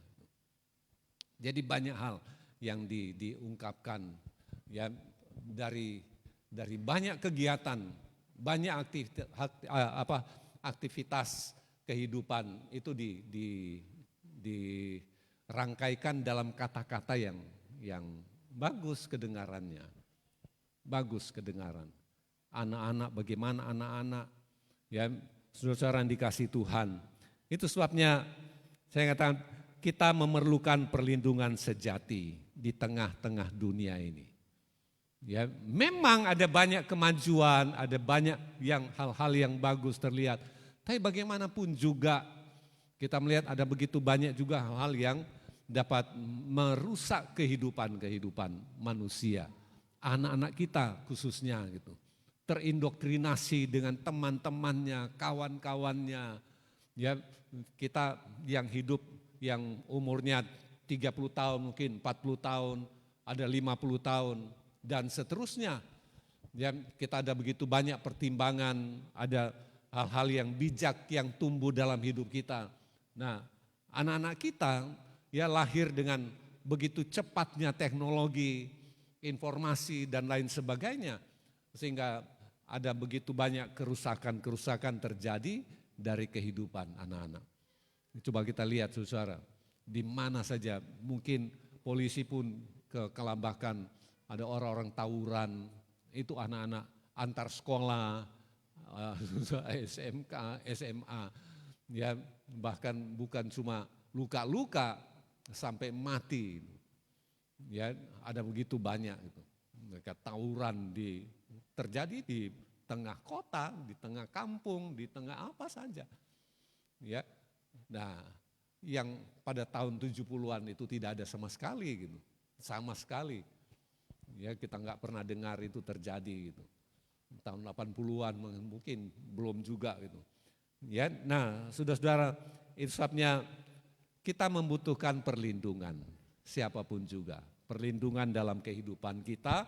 Jadi banyak hal yang diungkapkan ya dari banyak kegiatan. Banyak aktivitas kehidupan itu dirangkaikan dalam kata-kata yang bagus kedengarannya. Bagus kedengaran. Anak-anak, bagaimana anak-anak, ya saudara-saudara yang dikasih Tuhan. Itu sebabnya saya katakan kita memerlukan perlindungan sejati di tengah-tengah dunia ini. Ya, memang ada banyak kemajuan, ada banyak hal-hal yang bagus terlihat. Tapi bagaimanapun juga kita melihat ada begitu banyak juga hal-hal yang dapat merusak kehidupan manusia. Anak-anak kita khususnya gitu. Terindoktrinasi dengan teman-temannya, kawan-kawannya. Ya, kita yang hidup yang umurnya 30 tahun mungkin 40 tahun, ada 50 tahun dan seterusnya. Ya, kita ada begitu banyak pertimbangan, ada hal-hal yang bijak yang tumbuh dalam hidup kita. Nah, anak-anak kita ya lahir dengan begitu cepatnya teknologi, informasi dan lain sebagainya. Sehingga ada begitu banyak kerusakan-kerusakan terjadi dari kehidupan anak-anak. Coba kita lihat saudara, di mana saja mungkin polisi pun kelambakan, ada orang-orang tawuran, itu anak-anak antar sekolah, SMK, SMA, ya bahkan bukan cuma luka-luka sampai mati, ya ada begitu banyak itu. Mereka tawuran terjadi di tengah kota, di tengah kampung, di tengah apa saja, ya. Nah, yang pada tahun 70-an itu tidak ada sama sekali gitu, sama sekali. Ya kita nggak pernah dengar itu terjadi gitu. Tahun 80-an mungkin belum juga gitu. Ya, nah saudara-saudara, itu sebabnya kita membutuhkan perlindungan siapapun juga. Perlindungan dalam kehidupan kita,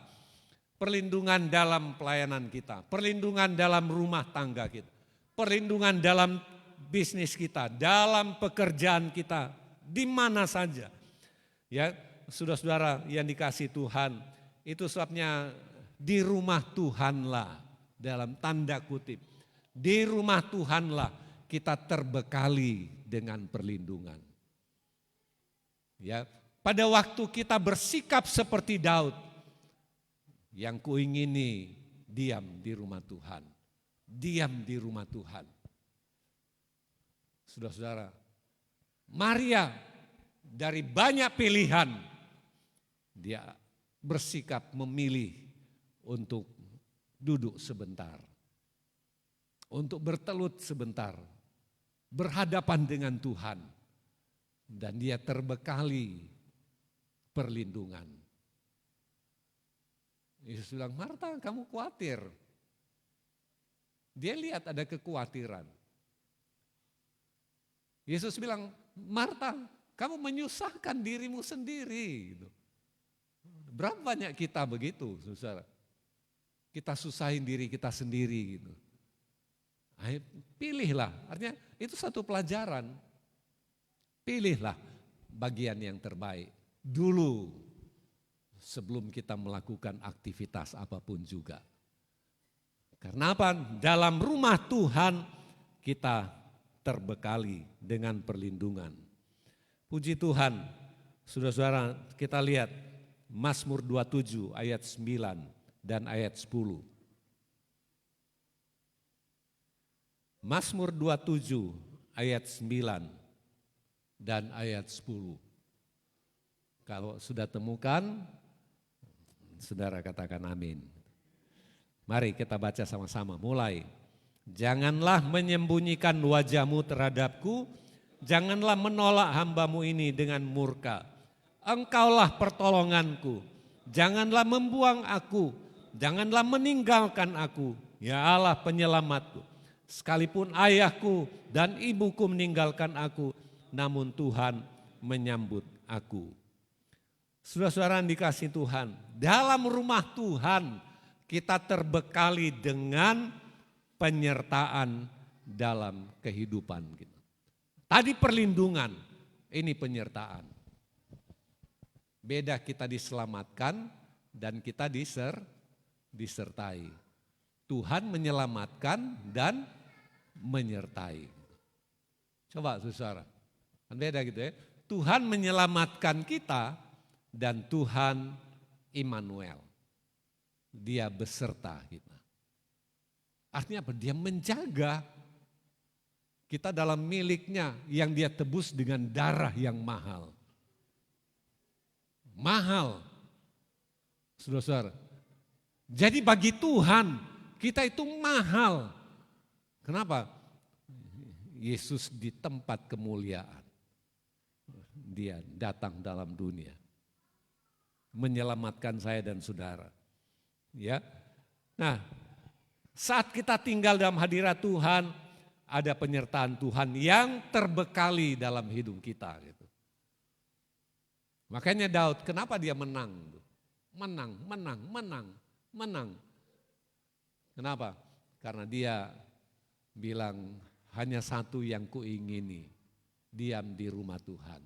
perlindungan dalam pelayanan kita, perlindungan dalam rumah tangga kita, perlindungan dalam bisnis kita, dalam pekerjaan kita, di mana saja. Ya, saudara-saudara yang dikasihi Tuhan, itu sebabnya di rumah Tuhanlah, dalam tanda kutip, di rumah Tuhanlah kita terbekali dengan perlindungan. Ya, pada waktu kita bersikap seperti Daud, yang kuingini diam di rumah Tuhan, diam di rumah Tuhan. Saudara-saudara, Maria dari banyak pilihan, dia bersikap memilih untuk duduk sebentar, untuk bertelut sebentar, berhadapan dengan Tuhan, dan dia terbekali perlindungan. Yesus bilang, Marta kamu khawatir. Dia lihat ada kekhawatiran. Yesus bilang, Marta kamu menyusahkan dirimu sendiri. Berapa banyak kita begitu, saudara? Kita susahin diri kita sendiri gitu. Ayo, pilihlah, artinya itu satu pelajaran. Pilihlah bagian yang terbaik dulu sebelum kita melakukan aktivitas apapun juga. Karena apa? Dalam rumah Tuhan kita terbekali dengan perlindungan. Puji Tuhan, saudara-saudara, kita lihat Mazmur 27 ayat 9 dan ayat 10. Mazmur 27 ayat 9 dan ayat 10. Kalau sudah temukan, saudara katakan amin. Mari kita baca sama-sama, mulai. Janganlah menyembunyikan wajahmu terhadapku, janganlah menolak hambamu ini dengan murka. Engkaulah pertolonganku, janganlah membuang aku, janganlah meninggalkan aku, ya Allah penyelamatku. Sekalipun ayahku dan ibuku meninggalkan aku, namun Tuhan menyambut aku. Saudara-saudara yang dikasihi Tuhan, dalam rumah Tuhan kita terbekali dengan penyertaan dalam kehidupan kita. Tadi perlindungan, ini penyertaan. Beda kita diselamatkan dan kita disertai. Tuhan menyelamatkan dan menyertai. Coba saudara, kan beda gitu ya. Tuhan menyelamatkan kita dan Tuhan Immanuel. Dia beserta kita. Artinya apa? Dia menjaga kita dalam miliknya yang dia tebus dengan darah yang mahal. Mahal. Saudara-saudara, Jadi bagi Tuhan kita itu mahal. Kenapa? Yesus di tempat kemuliaan. Dia datang dalam dunia. Menyelamatkan saya dan saudara. Ya. Nah, saat kita tinggal dalam hadirat Tuhan, ada penyertaan Tuhan yang terbekali dalam hidup kita. Gitu. Makanya Daud, kenapa dia menang? Menang. Kenapa? Karena dia bilang hanya satu yang kuingini, diam di rumah Tuhan,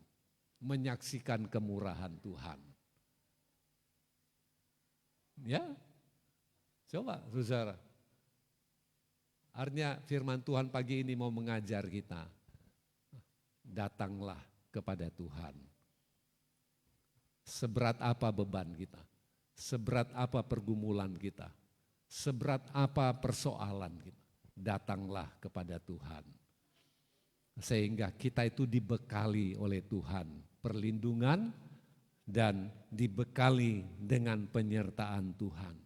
menyaksikan kemurahan Tuhan. Ya, coba saudara. Artinya firman Tuhan pagi ini mau mengajar kita, datanglah kepada Tuhan. Seberat apa beban kita, seberat apa pergumulan kita, seberat apa persoalan kita, datanglah kepada Tuhan. Sehingga kita itu dibekali oleh Tuhan perlindungan dan dibekali dengan penyertaan Tuhan.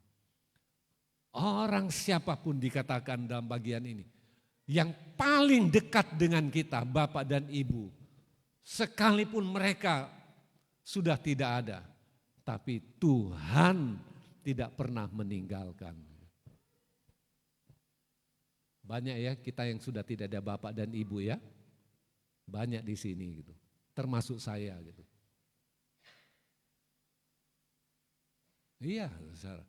Orang siapapun dikatakan dalam bagian ini, yang paling dekat dengan kita, Bapak dan Ibu, sekalipun mereka sudah tidak ada, tapi Tuhan tidak pernah meninggalkan. Banyak ya kita yang sudah tidak ada Bapak dan Ibu ya, banyak di sini gitu, termasuk saya gitu. Iya, saudara.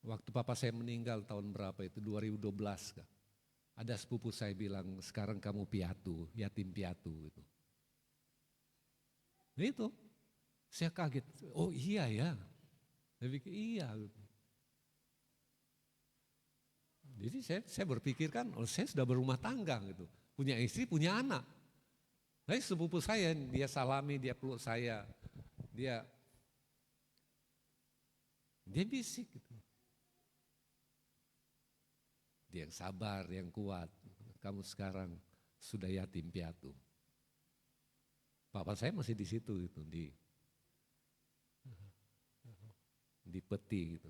Waktu papa saya meninggal tahun berapa itu, 2012 kan. Ada sepupu saya bilang, sekarang kamu piatu, yatim piatu gitu. Itu, saya kaget, oh iya ya. Saya pikir iya gitu. Jadi saya berpikir kan, oh saya sudah berumah tangga gitu. Punya istri, punya anak. Nah sepupu saya, dia salami, dia peluk saya. Dia bisik gitu. Dia yang sabar, yang kuat. Kamu sekarang sudah yatim piatu. Papa saya masih di situ gitu, di peti gitu.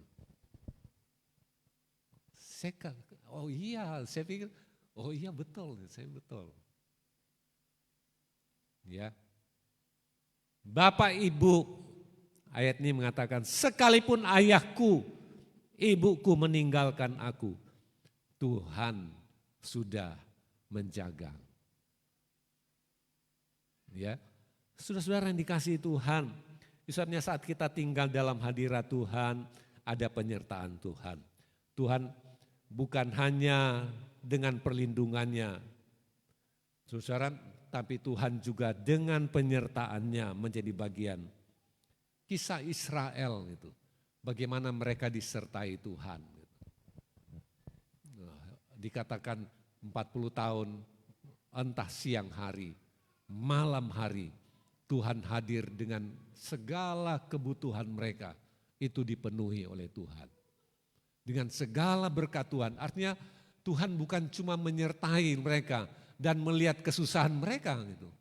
Oh iya, saya pikir, oh iya betul, saya betul. Ya, Bapak Ibu, ayat ini mengatakan, sekalipun ayahku, ibuku meninggalkan aku, Tuhan sudah menjaga. Ya, saudara-saudara yang dikasihi Tuhan, misalnya saat kita tinggal dalam hadirat Tuhan, ada penyertaan Tuhan. Tuhan bukan hanya dengan perlindungannya, saudara, tapi Tuhan juga dengan penyertaannya menjadi bagian. Kisah Israel itu, bagaimana mereka disertai Tuhan. Dikatakan 40 tahun, entah siang hari, malam hari, Tuhan hadir dengan segala kebutuhan mereka, itu dipenuhi oleh Tuhan. Dengan segala berkat Tuhan, artinya Tuhan bukan cuma menyertai mereka dan melihat kesusahan mereka gitu.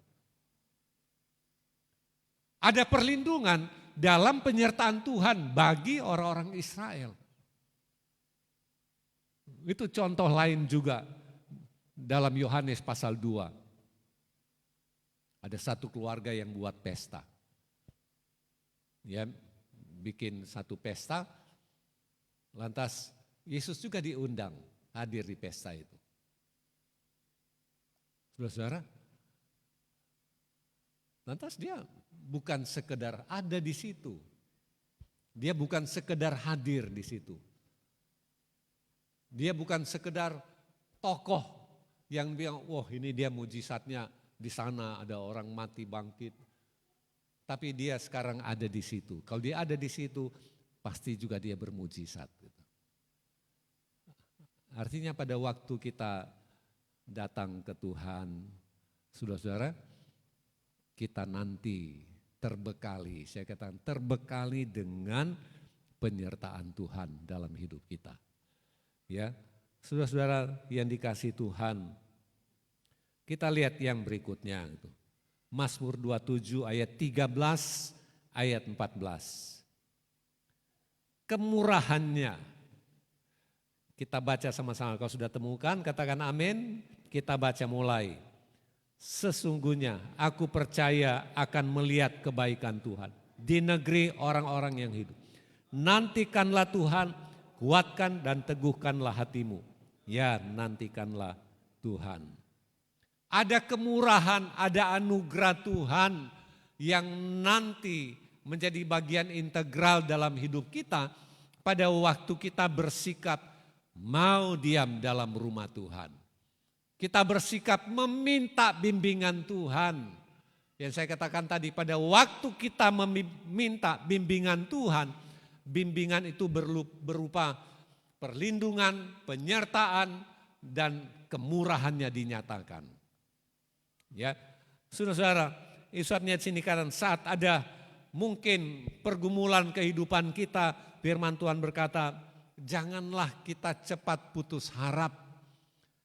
Ada perlindungan dalam penyertaan Tuhan bagi orang-orang Israel. Itu contoh lain juga dalam Yohanes pasal 2. Ada satu keluarga yang buat pesta. Ya, bikin satu pesta, lantas Yesus juga diundang hadir di pesta itu. Saudara-saudara, lantas dia bukan sekedar ada di situ. Dia bukan sekedar hadir di situ. Dia bukan sekedar tokoh yang bilang, wah ini dia mujizatnya, di sana ada orang mati bangkit. Tapi dia sekarang ada di situ. Kalau dia ada di situ, pasti juga dia bermujizat. Artinya pada waktu kita datang ke Tuhan, saudara-saudara, kita nanti terbekali, saya katakan terbekali dengan penyertaan Tuhan dalam hidup kita. Ya, saudara-saudara yang dikasihi Tuhan, kita lihat yang berikutnya itu. Mazmur 27 ayat 13, ayat 14. kemurahannya. Kita baca sama-sama, kalau sudah temukan katakan amin, kita baca mulai. Sesungguhnya aku percaya akan melihat kebaikan Tuhan di negeri orang-orang yang hidup. Nantikanlah Tuhan, kuatkan dan teguhkanlah hatimu. Ya, nantikanlah Tuhan. Ada kemurahan, ada anugerah Tuhan yang nanti menjadi bagian integral dalam hidup kita pada waktu kita bersikap mau diam dalam rumah Tuhan. Kita bersikap meminta bimbingan Tuhan. Yang saya katakan tadi, pada waktu kita meminta bimbingan Tuhan, bimbingan itu berupa perlindungan, penyertaan, dan kemurahannya dinyatakan. Ya, saudara-saudara, Yesusnya sini kan saat ada mungkin pergumulan kehidupan kita, firman Tuhan berkata, janganlah kita cepat putus harap.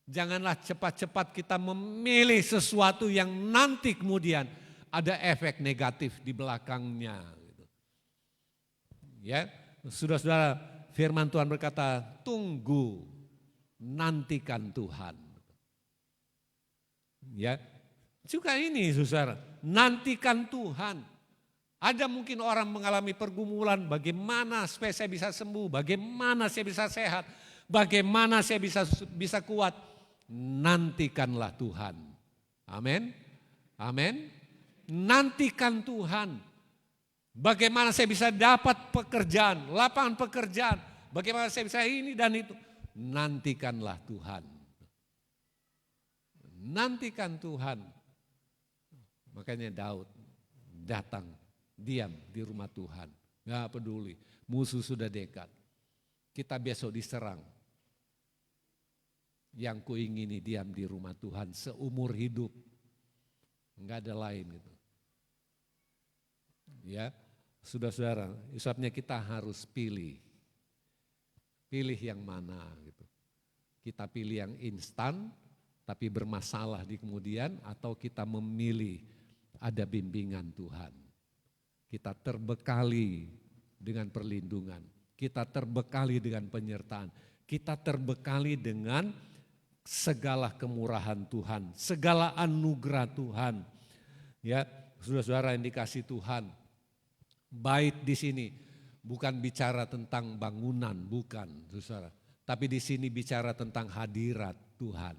Janganlah cepat-cepat kita memilih sesuatu yang nanti kemudian ada efek negatif di belakangnya. Ya, saudara-saudara, firman Tuhan berkata, tunggu, nantikan Tuhan. Ya, juga ini saudara, nantikan Tuhan. Ada mungkin orang mengalami pergumulan, bagaimana supaya saya bisa sembuh, bagaimana saya bisa sehat, bagaimana saya bisa kuat. Nantikanlah Tuhan. Amin. Amin. Nantikan Tuhan. Bagaimana saya bisa dapat pekerjaan, lapangan pekerjaan, bagaimana saya bisa ini dan itu. Nantikanlah Tuhan. Nantikan Tuhan. Makanya Daud datang, diam di rumah Tuhan. Gak peduli, musuh sudah dekat. Kita besok diserang. Yang kuingini diam di rumah Tuhan seumur hidup. Enggak ada lain gitu. Ya, saudara-saudara, sebabnya kita harus pilih. Pilih yang mana gitu. Kita pilih yang instan tapi bermasalah di kemudian, atau kita memilih ada bimbingan Tuhan. Kita terbekali dengan perlindungan, kita terbekali dengan penyertaan, kita terbekali dengan segala kemurahan Tuhan, segala anugerah Tuhan. Ya, saudara-saudara yang dikasih Tuhan, bait di sini bukan bicara tentang bangunan, bukan, saudara. Tapi di sini bicara tentang hadirat Tuhan.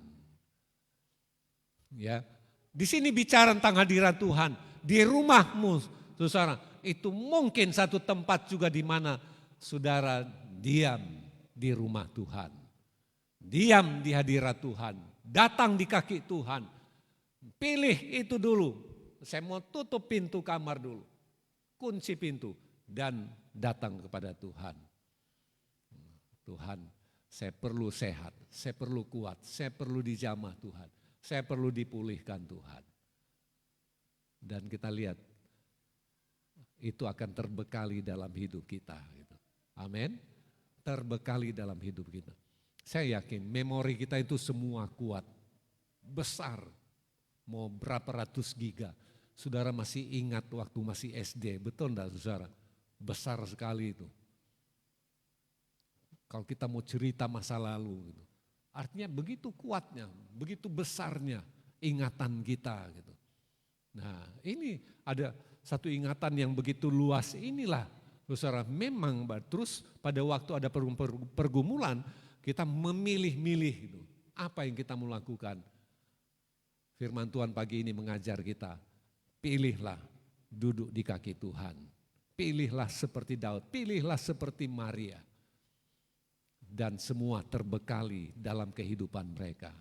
Ya, di sini bicara tentang hadirat Tuhan. Di rumahmu, saudara, itu mungkin satu tempat juga di mana saudara diam di rumah Tuhan. Diam di hadirat Tuhan, datang di kaki Tuhan. Pilih itu dulu. Saya mau tutup pintu kamar dulu. Kunci pintu dan datang kepada Tuhan. Tuhan, saya perlu sehat, saya perlu kuat, saya perlu dijamah Tuhan. Saya perlu dipulihkan Tuhan. Dan kita lihat itu akan terbekali dalam hidup kita. Amin. Terbekali dalam hidup kita. Saya yakin memori kita itu semua kuat, besar, mau berapa ratus giga. Saudara masih ingat waktu masih SD, betul enggak saudara? Besar sekali itu. Kalau kita mau cerita masa lalu, gitu. Artinya begitu kuatnya, begitu besarnya ingatan kita. Gitu. Nah ini ada satu ingatan yang begitu luas inilah, saudara, memang terus pada waktu ada pergumulan, kita memilih-milih itu. Apa yang kita mau lakukan? Firman Tuhan pagi ini mengajar kita. Pilihlah duduk di kaki Tuhan. Pilihlah seperti Daud. Pilihlah seperti Maria. Dan semua terbekali dalam kehidupan mereka.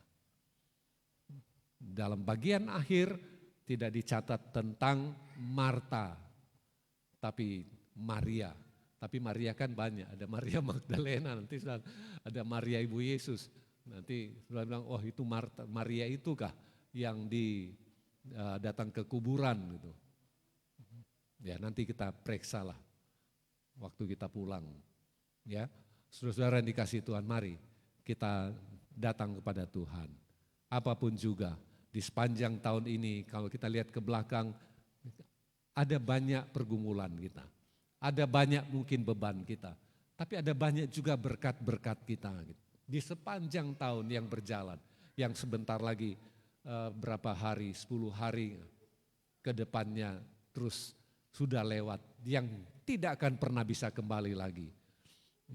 Dalam bagian akhir tidak dicatat tentang Marta. Tapi Maria. Tapi Maria kan banyak, ada Maria Magdalena, nanti ada Maria Ibu Yesus. Nanti sudah bilang, oh itu Maria itu kah yang datang ke kuburan gitu. Ya nanti kita periksalah waktu kita pulang. Ya, saudara-saudara yang dikasih Tuhan, mari kita datang kepada Tuhan. Apapun juga di sepanjang tahun ini, kalau kita lihat ke belakang, ada banyak pergumulan kita. Ada banyak mungkin beban kita. Tapi ada banyak juga berkat-berkat kita gitu. Di sepanjang tahun yang berjalan, yang sebentar lagi berapa hari, 10 hari ke depannya terus sudah lewat, yang tidak akan pernah bisa kembali lagi.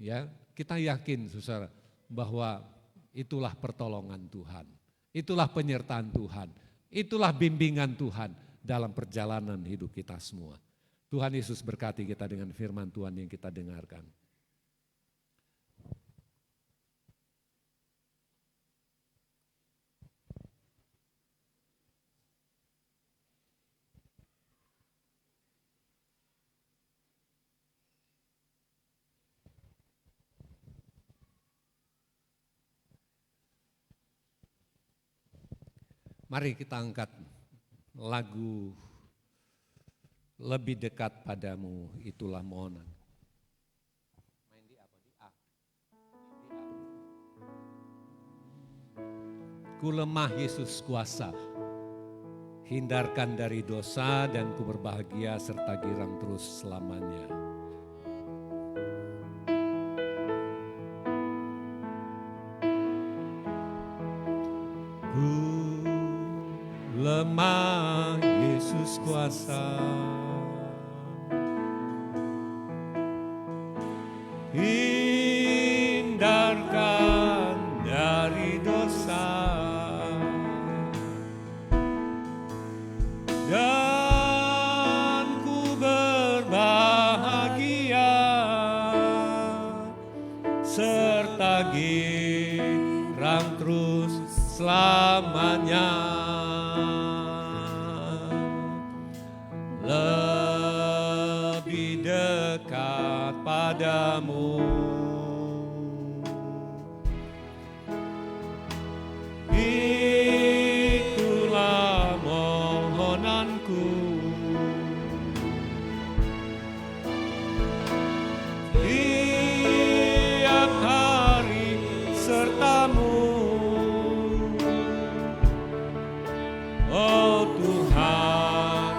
Ya, kita yakin saudara bahwa itulah pertolongan Tuhan, itulah penyertaan Tuhan, itulah bimbingan Tuhan dalam perjalanan hidup kita semua. Tuhan Yesus berkati kita dengan firman Tuhan yang kita dengarkan. Mari kita angkat lagu Lebih Dekat Padamu, Itulah Mohonan. Main di apa? Di A. Ku lemah, Yesus kuasa, hindarkan dari dosa dan ku berbahagia serta girang terus selamanya. Lemah, Yesus kuasa, hindarkan dari dosa dan ku berbahagia serta girang terus selamanya. Lebih dekat padamu, itulah mohonanku. Tiap hari sertamu, oh Tuhan,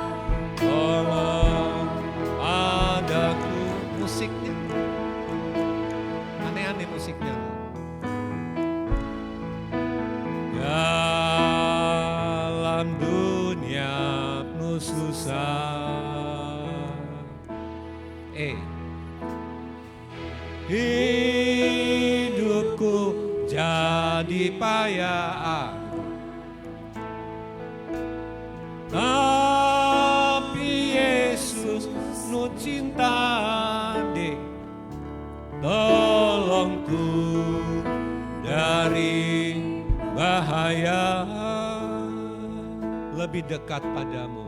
tolong padaku. Musiknya aneh-aneh musiknya. Dalam dunia penuh susah, hidupku jadi payah, tapi Yesus nu cinta dek, tolongku dari bahaya. Lebih dekat padamu,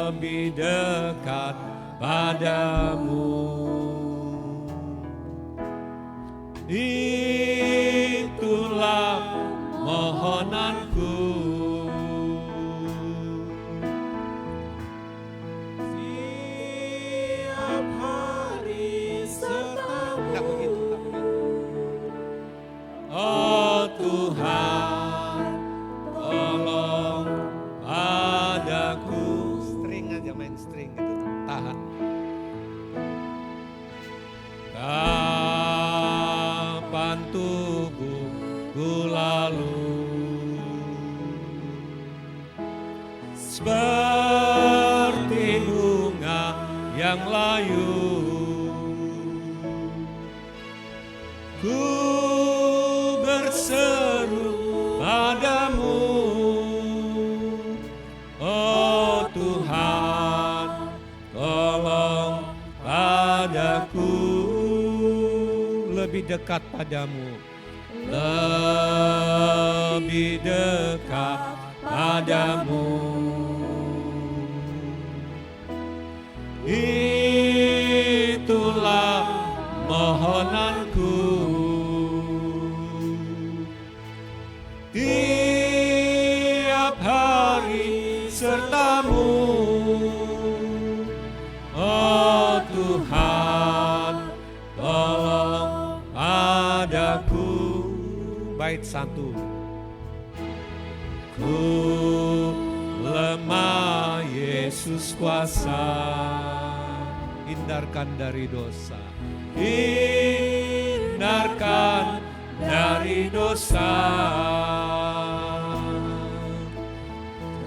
lebih dekat padamu, itulah mohonanku. Tiap hari sertamu. Tak begitu, tak begitu. Oh Tuhan, tolong padaku. String aja, main string gitu, tahan. Kapan tubuhku lalu seperti bunga yang layu, ku berseru padamu, oh Tuhan, tolong padaku. Lebih dekat padamu, lebih dekat padamu, itulah mohonanku. Tiap hari sertamu, oh Tuhan, tolong padaku. Bait 1. Ku lemah, Yesus kuasa, hindarkan dari dosa. Hindarkan dari dosa,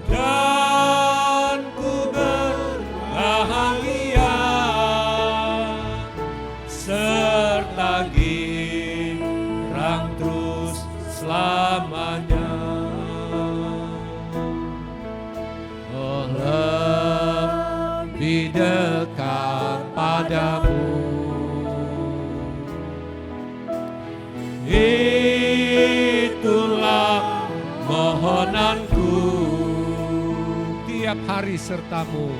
dan ku berbahagia serta girang terus selamanya. Oh, lebih dekat padamu, itulah mohonanku. tiap hari sertamu.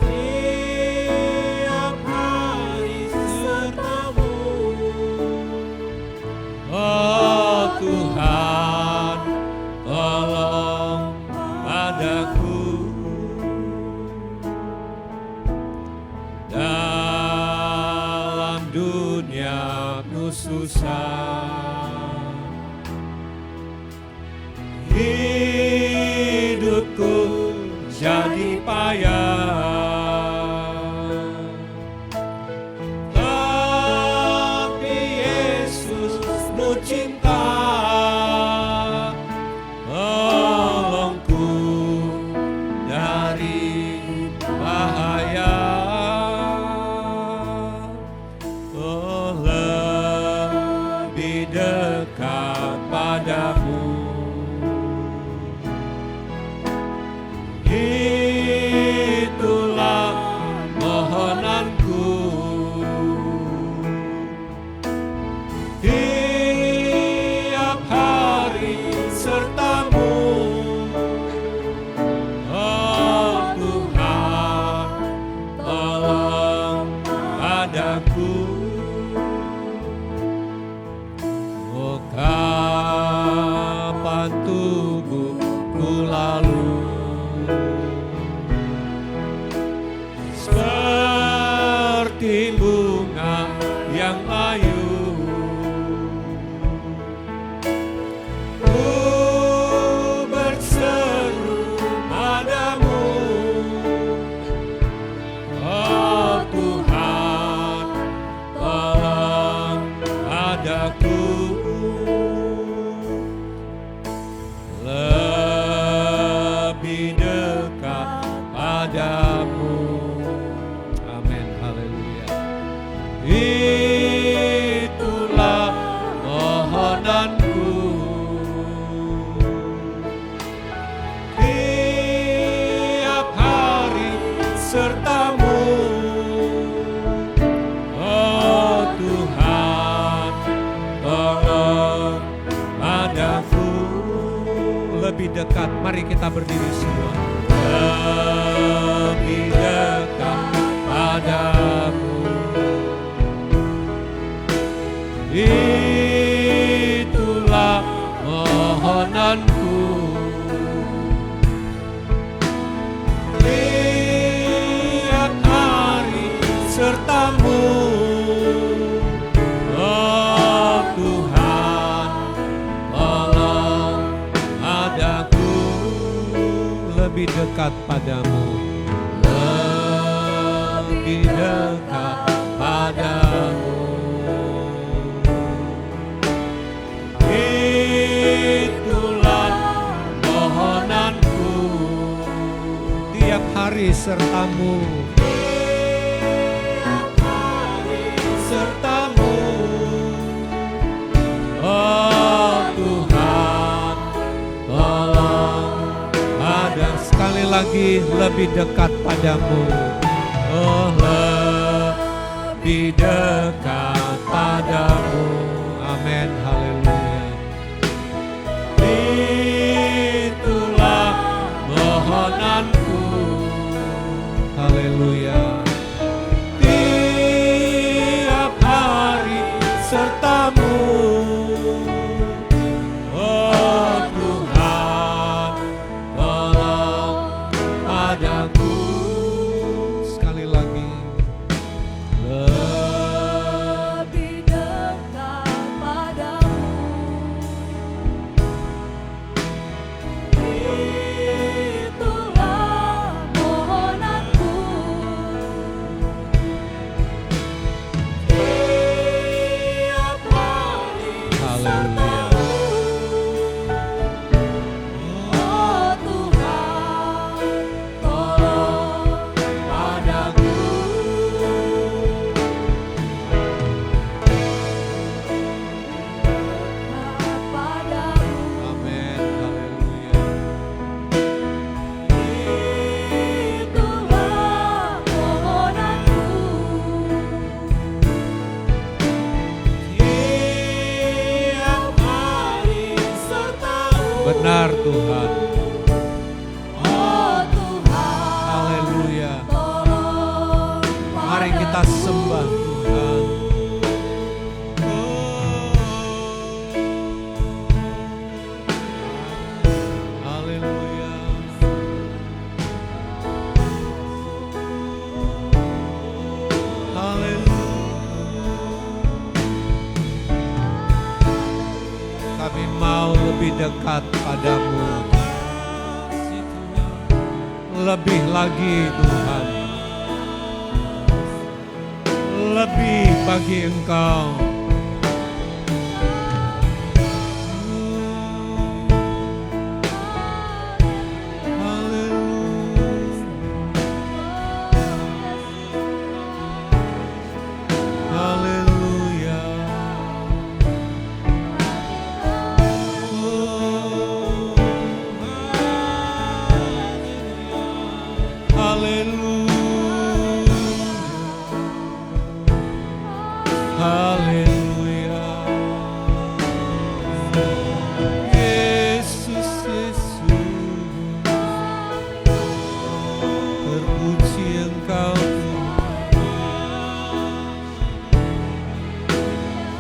Tiap hari sertamu, oh Tuhan, tolong padaku. Dalam dunia ku susah, hidupku jadi payah, tapi Yesusmu cinta, tolongku dari bahaya. Oh, lebih dekat padamu, itulah mohonanku. Tiap hari sertamu, oh Tuhan, tolong padaku. Oh, kapan tubuhku lalu seperti bunga yang layu, ku berseru padamu, oh Tuhan, tolong padaku. Lebih dekat padamu. Amin, haleluya. Itulah mohonanku. Tiap hari sertamu, oh Tuhan, tolong padaku. Lebih dekat, mari kita berdiri semua. Lebih dekat padamu, itulah mohonanku. Tiap hari sertamu, oh Tuhan, tolong padaku. Lebih dekat padamu. Lebih dekat padamu, itulah mohonanku. Tiap hari sertamu, Tiap hari sertamu, oh Tuhan, tolong ada. sekali lagi lebih dekat padamu. Oh, lebih dekat padamu. Amin, haleluya. Itulah mohonanku. Haleluya. Tiap hari sertamu, oh Tuhan, tolong padaku. Sekali lagi. Lebih dekat padamu, itulah mohonanku. Benar Tuhan. Oh Tuhan, Haleluya. tolong Mari kita sembah Tuhan. Haleluya. Kami mau lebih dekat padamu. Lebih lagi Tuhan. Lebih bagi Engkau. Haleluya. Haleluya. Yesus, Yesus, terpuji Engkau,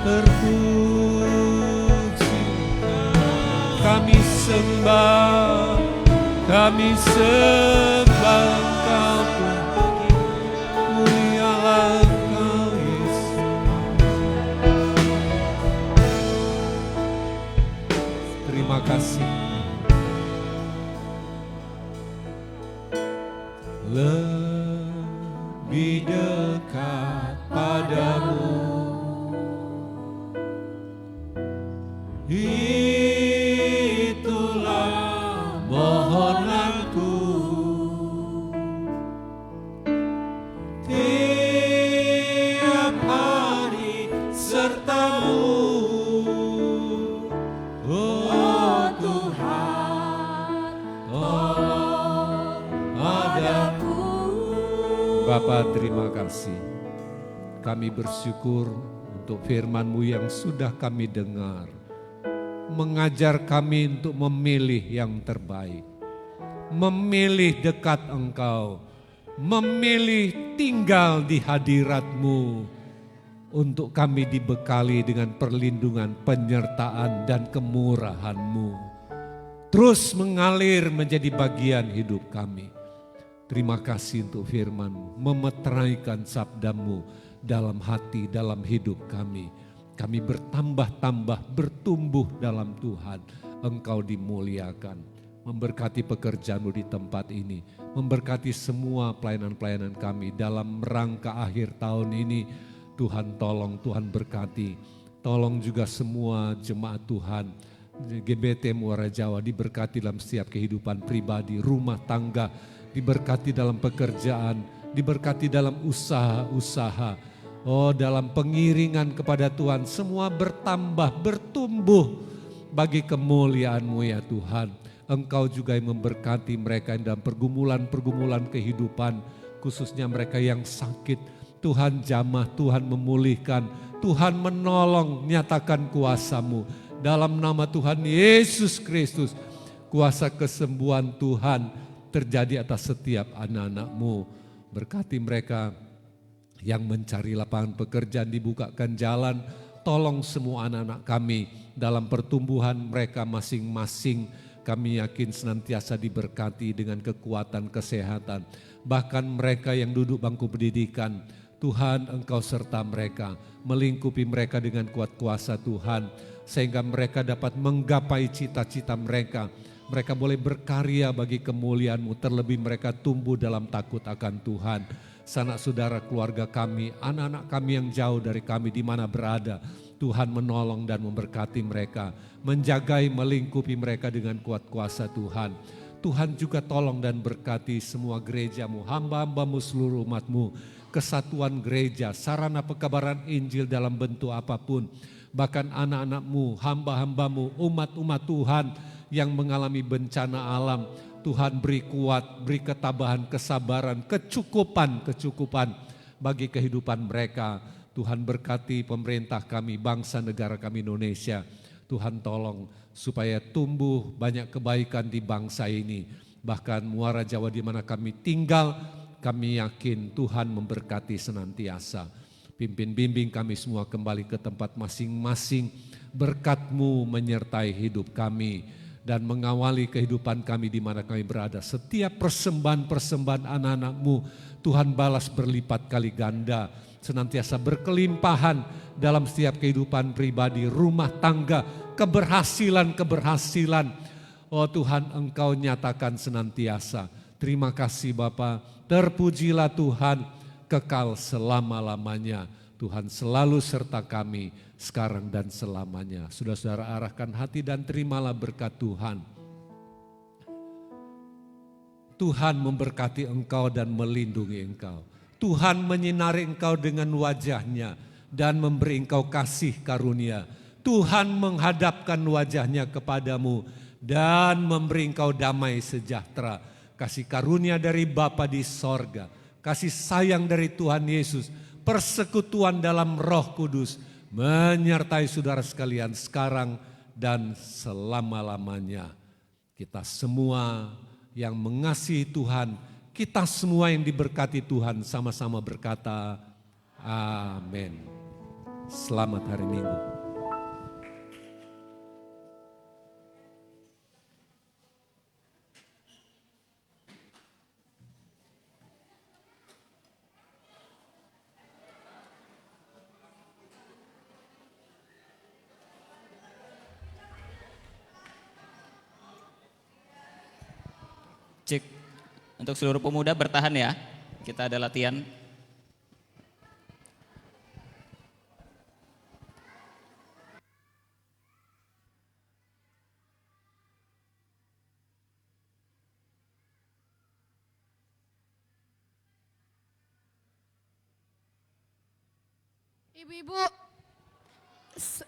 terpuji. Kami sembah Engkau, mulialah Engkau Yesus. Terima kasih. Lebih dekat padamu, itulah mohonanku. Tiap hari sertamu, oh Tuhan, tolong padaku. Bapa, terima kasih. Kami bersyukur untuk firman-Mu yang sudah kami dengar. Mengajar kami untuk memilih yang terbaik. Memilih dekat Engkau. Memilih tinggal di hadirat-Mu. Untuk kami dibekali dengan perlindungan, penyertaan dan kemurahan-Mu. Terus mengalir menjadi bagian hidup kami. Terima kasih untuk firman-Mu, memeteraikan sabda-Mu dalam hati, dalam hidup kami. Kami bertambah-tambah, bertumbuh dalam Tuhan. Engkau dimuliakan. Memberkati pekerjaan-Mu di tempat ini. Memberkati semua pelayanan-pelayanan kami dalam rangka akhir tahun ini. Tuhan tolong, Tuhan berkati. Tolong juga semua jemaat Tuhan. GBT Muara Jawa diberkati dalam setiap kehidupan pribadi, rumah tangga. Diberkati dalam pekerjaan, diberkati dalam usaha-usaha. Oh, dalam pengiringan kepada Tuhan, semua bertambah, bertumbuh bagi kemuliaan-Mu ya Tuhan. Engkau juga yang memberkati mereka yang dalam pergumulan-pergumulan kehidupan, khususnya mereka yang sakit. Tuhan jamah, Tuhan memulihkan, Tuhan menolong, nyatakan kuasa-Mu. Dalam nama Tuhan Yesus Kristus, kuasa kesembuhan Tuhan terjadi atas setiap anak-anak-Mu. Berkati mereka yang mencari lapangan pekerjaan, dibukakan jalan. Tolong semua anak-anak kami dalam pertumbuhan mereka masing-masing. Kami yakin senantiasa diberkati dengan kekuatan kesehatan. Bahkan mereka yang duduk bangku pendidikan, Tuhan Engkau serta mereka. Melingkupi mereka dengan kuat kuasa Tuhan. Sehingga mereka dapat menggapai cita-cita mereka. Mereka boleh berkarya bagi kemuliaan-Mu, terlebih mereka tumbuh dalam takut akan Tuhan. Sanak saudara keluarga kami, anak-anak kami yang jauh dari kami di mana berada, Tuhan menolong dan memberkati mereka, menjagai, melingkupi mereka dengan kuat kuasa Tuhan. Tuhan juga tolong dan berkati semua gereja-Mu, hamba-hamba-Mu, seluruh umat-Mu, kesatuan gereja, sarana pekabaran Injil dalam bentuk apapun, bahkan anak-anak-Mu, hamba-hamba-Mu, umat-umat Tuhan yang mengalami bencana alam. Tuhan beri kuat, beri ketabahan, kesabaran, kecukupan bagi kehidupan mereka. Tuhan berkati pemerintah kami, bangsa negara kami Indonesia. Tuhan tolong supaya tumbuh banyak kebaikan di bangsa ini. Bahkan Muara Jawa di mana kami tinggal, kami yakin Tuhan memberkati senantiasa. Pimpin bimbing kami semua kembali ke tempat masing-masing. Berkat-Mu menyertai hidup kami dan mengawali kehidupan kami di mana kami berada. Setiap persembahan-persembahan anak-anak-Mu, Tuhan balas berlipat kali ganda. Senantiasa berkelimpahan dalam setiap kehidupan pribadi, rumah tangga, keberhasilan. Oh Tuhan, Engkau nyatakan senantiasa. Terima kasih Bapa, terpujilah Tuhan kekal selama-lamanya. Tuhan selalu serta kami sekarang dan selamanya. Saudara-saudara arahkan hati dan terimalah berkat Tuhan. Tuhan memberkati engkau dan melindungi engkau. Tuhan menyinari engkau dengan wajahnya dan memberi engkau kasih karunia. Tuhan menghadapkan wajahnya kepadamu dan memberi engkau damai sejahtera. Kasih karunia dari Bapa di sorga, kasih sayang dari Tuhan Yesus, persekutuan dalam Roh Kudus menyertai saudara sekalian sekarang dan selama-lamanya. Kita semua yang mengasihi Tuhan, kita semua yang diberkati Tuhan sama-sama berkata amin. Selamat hari Minggu. Cek, untuk seluruh pemuda bertahan ya, kita ada latihan.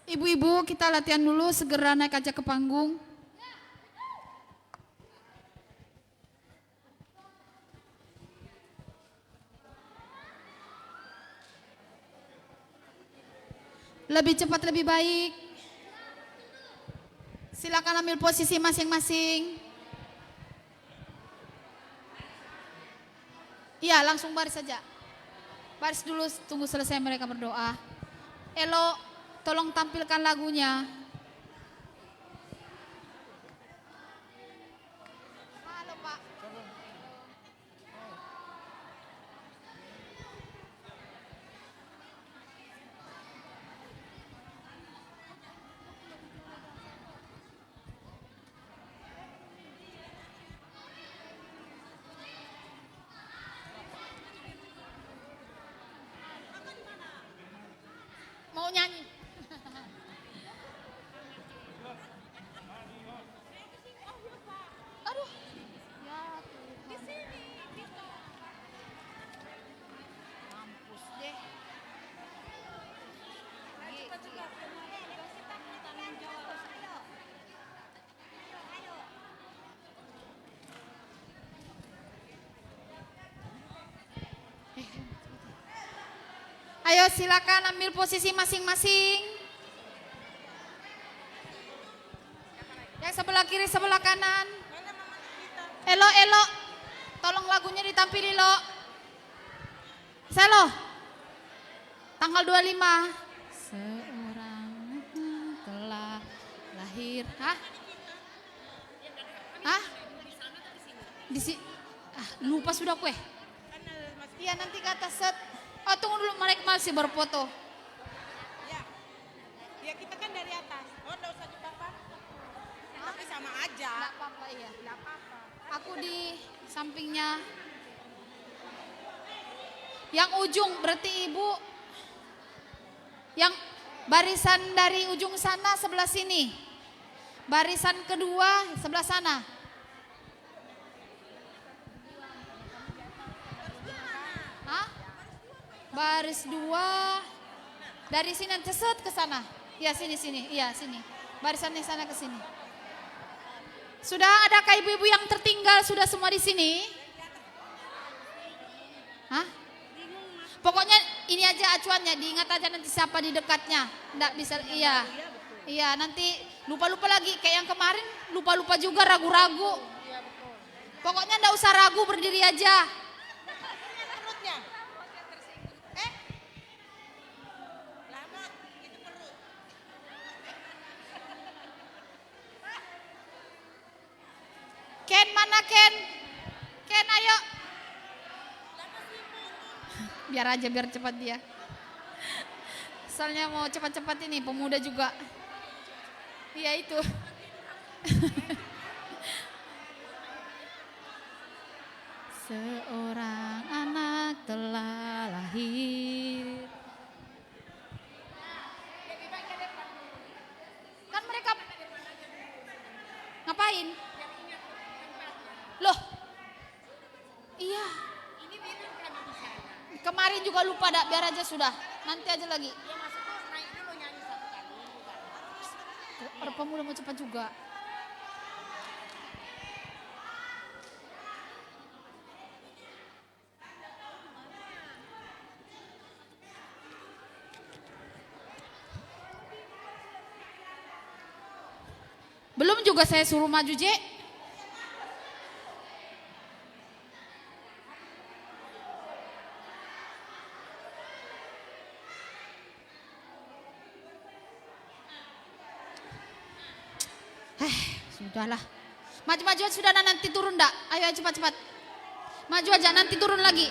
Ibu-ibu kita latihan dulu, segera naik aja ke panggung. Lebih cepat lebih baik. Silakan ambil posisi masing-masing. Iya, langsung baris saja. Baris dulu, tunggu selesai mereka berdoa. Elo, tolong tampilkan lagunya. Halo Pak. Mau nyanyi. Aduh. Ya Tuhan. Mampus deh. Ayo silakan ambil posisi masing-masing. Yang sebelah kiri, sebelah kanan. Elo, elo. Tolong lagunya ditampili lo. Selo. Tanggal 25. Seorang telah lahir. Hah? Hah? Di sini. Lupa sudah kue. Iya nanti ke atas set. Oh tunggu dulu, mereka masih berfoto. Ya, ya kita kan dari atas. Oh enggak usah di apa. Tapi sama aja. Enggak apa-apa iya. Enggak apa-apa. Aku di sampingnya. Yang ujung berarti ibu. Yang barisan dari ujung sana sebelah sini. Barisan kedua sebelah sana. Hah? Baris 2 dari sini nanti set ke sana. Ya sini. Iya sini. Barisannya sana ke sini. Sudah adakah ibu-ibu yang tertinggal sudah semua di sini? Hah? Pokoknya ini aja acuannya, diingat aja nanti siapa di dekatnya. Enggak bisa iya. Iya, nanti lupa-lupa lagi kayak yang kemarin, lupa-lupa juga, ragu-ragu. Pokoknya enggak usah ragu, berdiri aja. Perutnya. Lama itu perut. Ken mana Ken? Ken ayo. Biar aja, biar cepat dia. Soalnya mau cepat-cepat ini, pemuda juga. Iya itu. Seorang anak telah lahir. Kan mereka ngapain? Loh. Iya. Kemarin juga lupa dak, biar aja sudah. Nanti aja lagi. Pemuda mau cepat juga. Belum juga saya suruh maju, Je. Sudahlah. Maju-maju sudah, nanti turun dak. Ayo cepat-cepat. Maju aja, nanti turun lagi.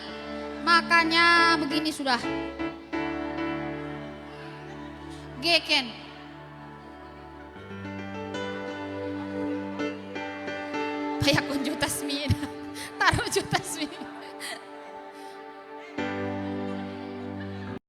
Makanya begini sudah. Geken. Kayak juta tasmi. Taruh juta tasmi.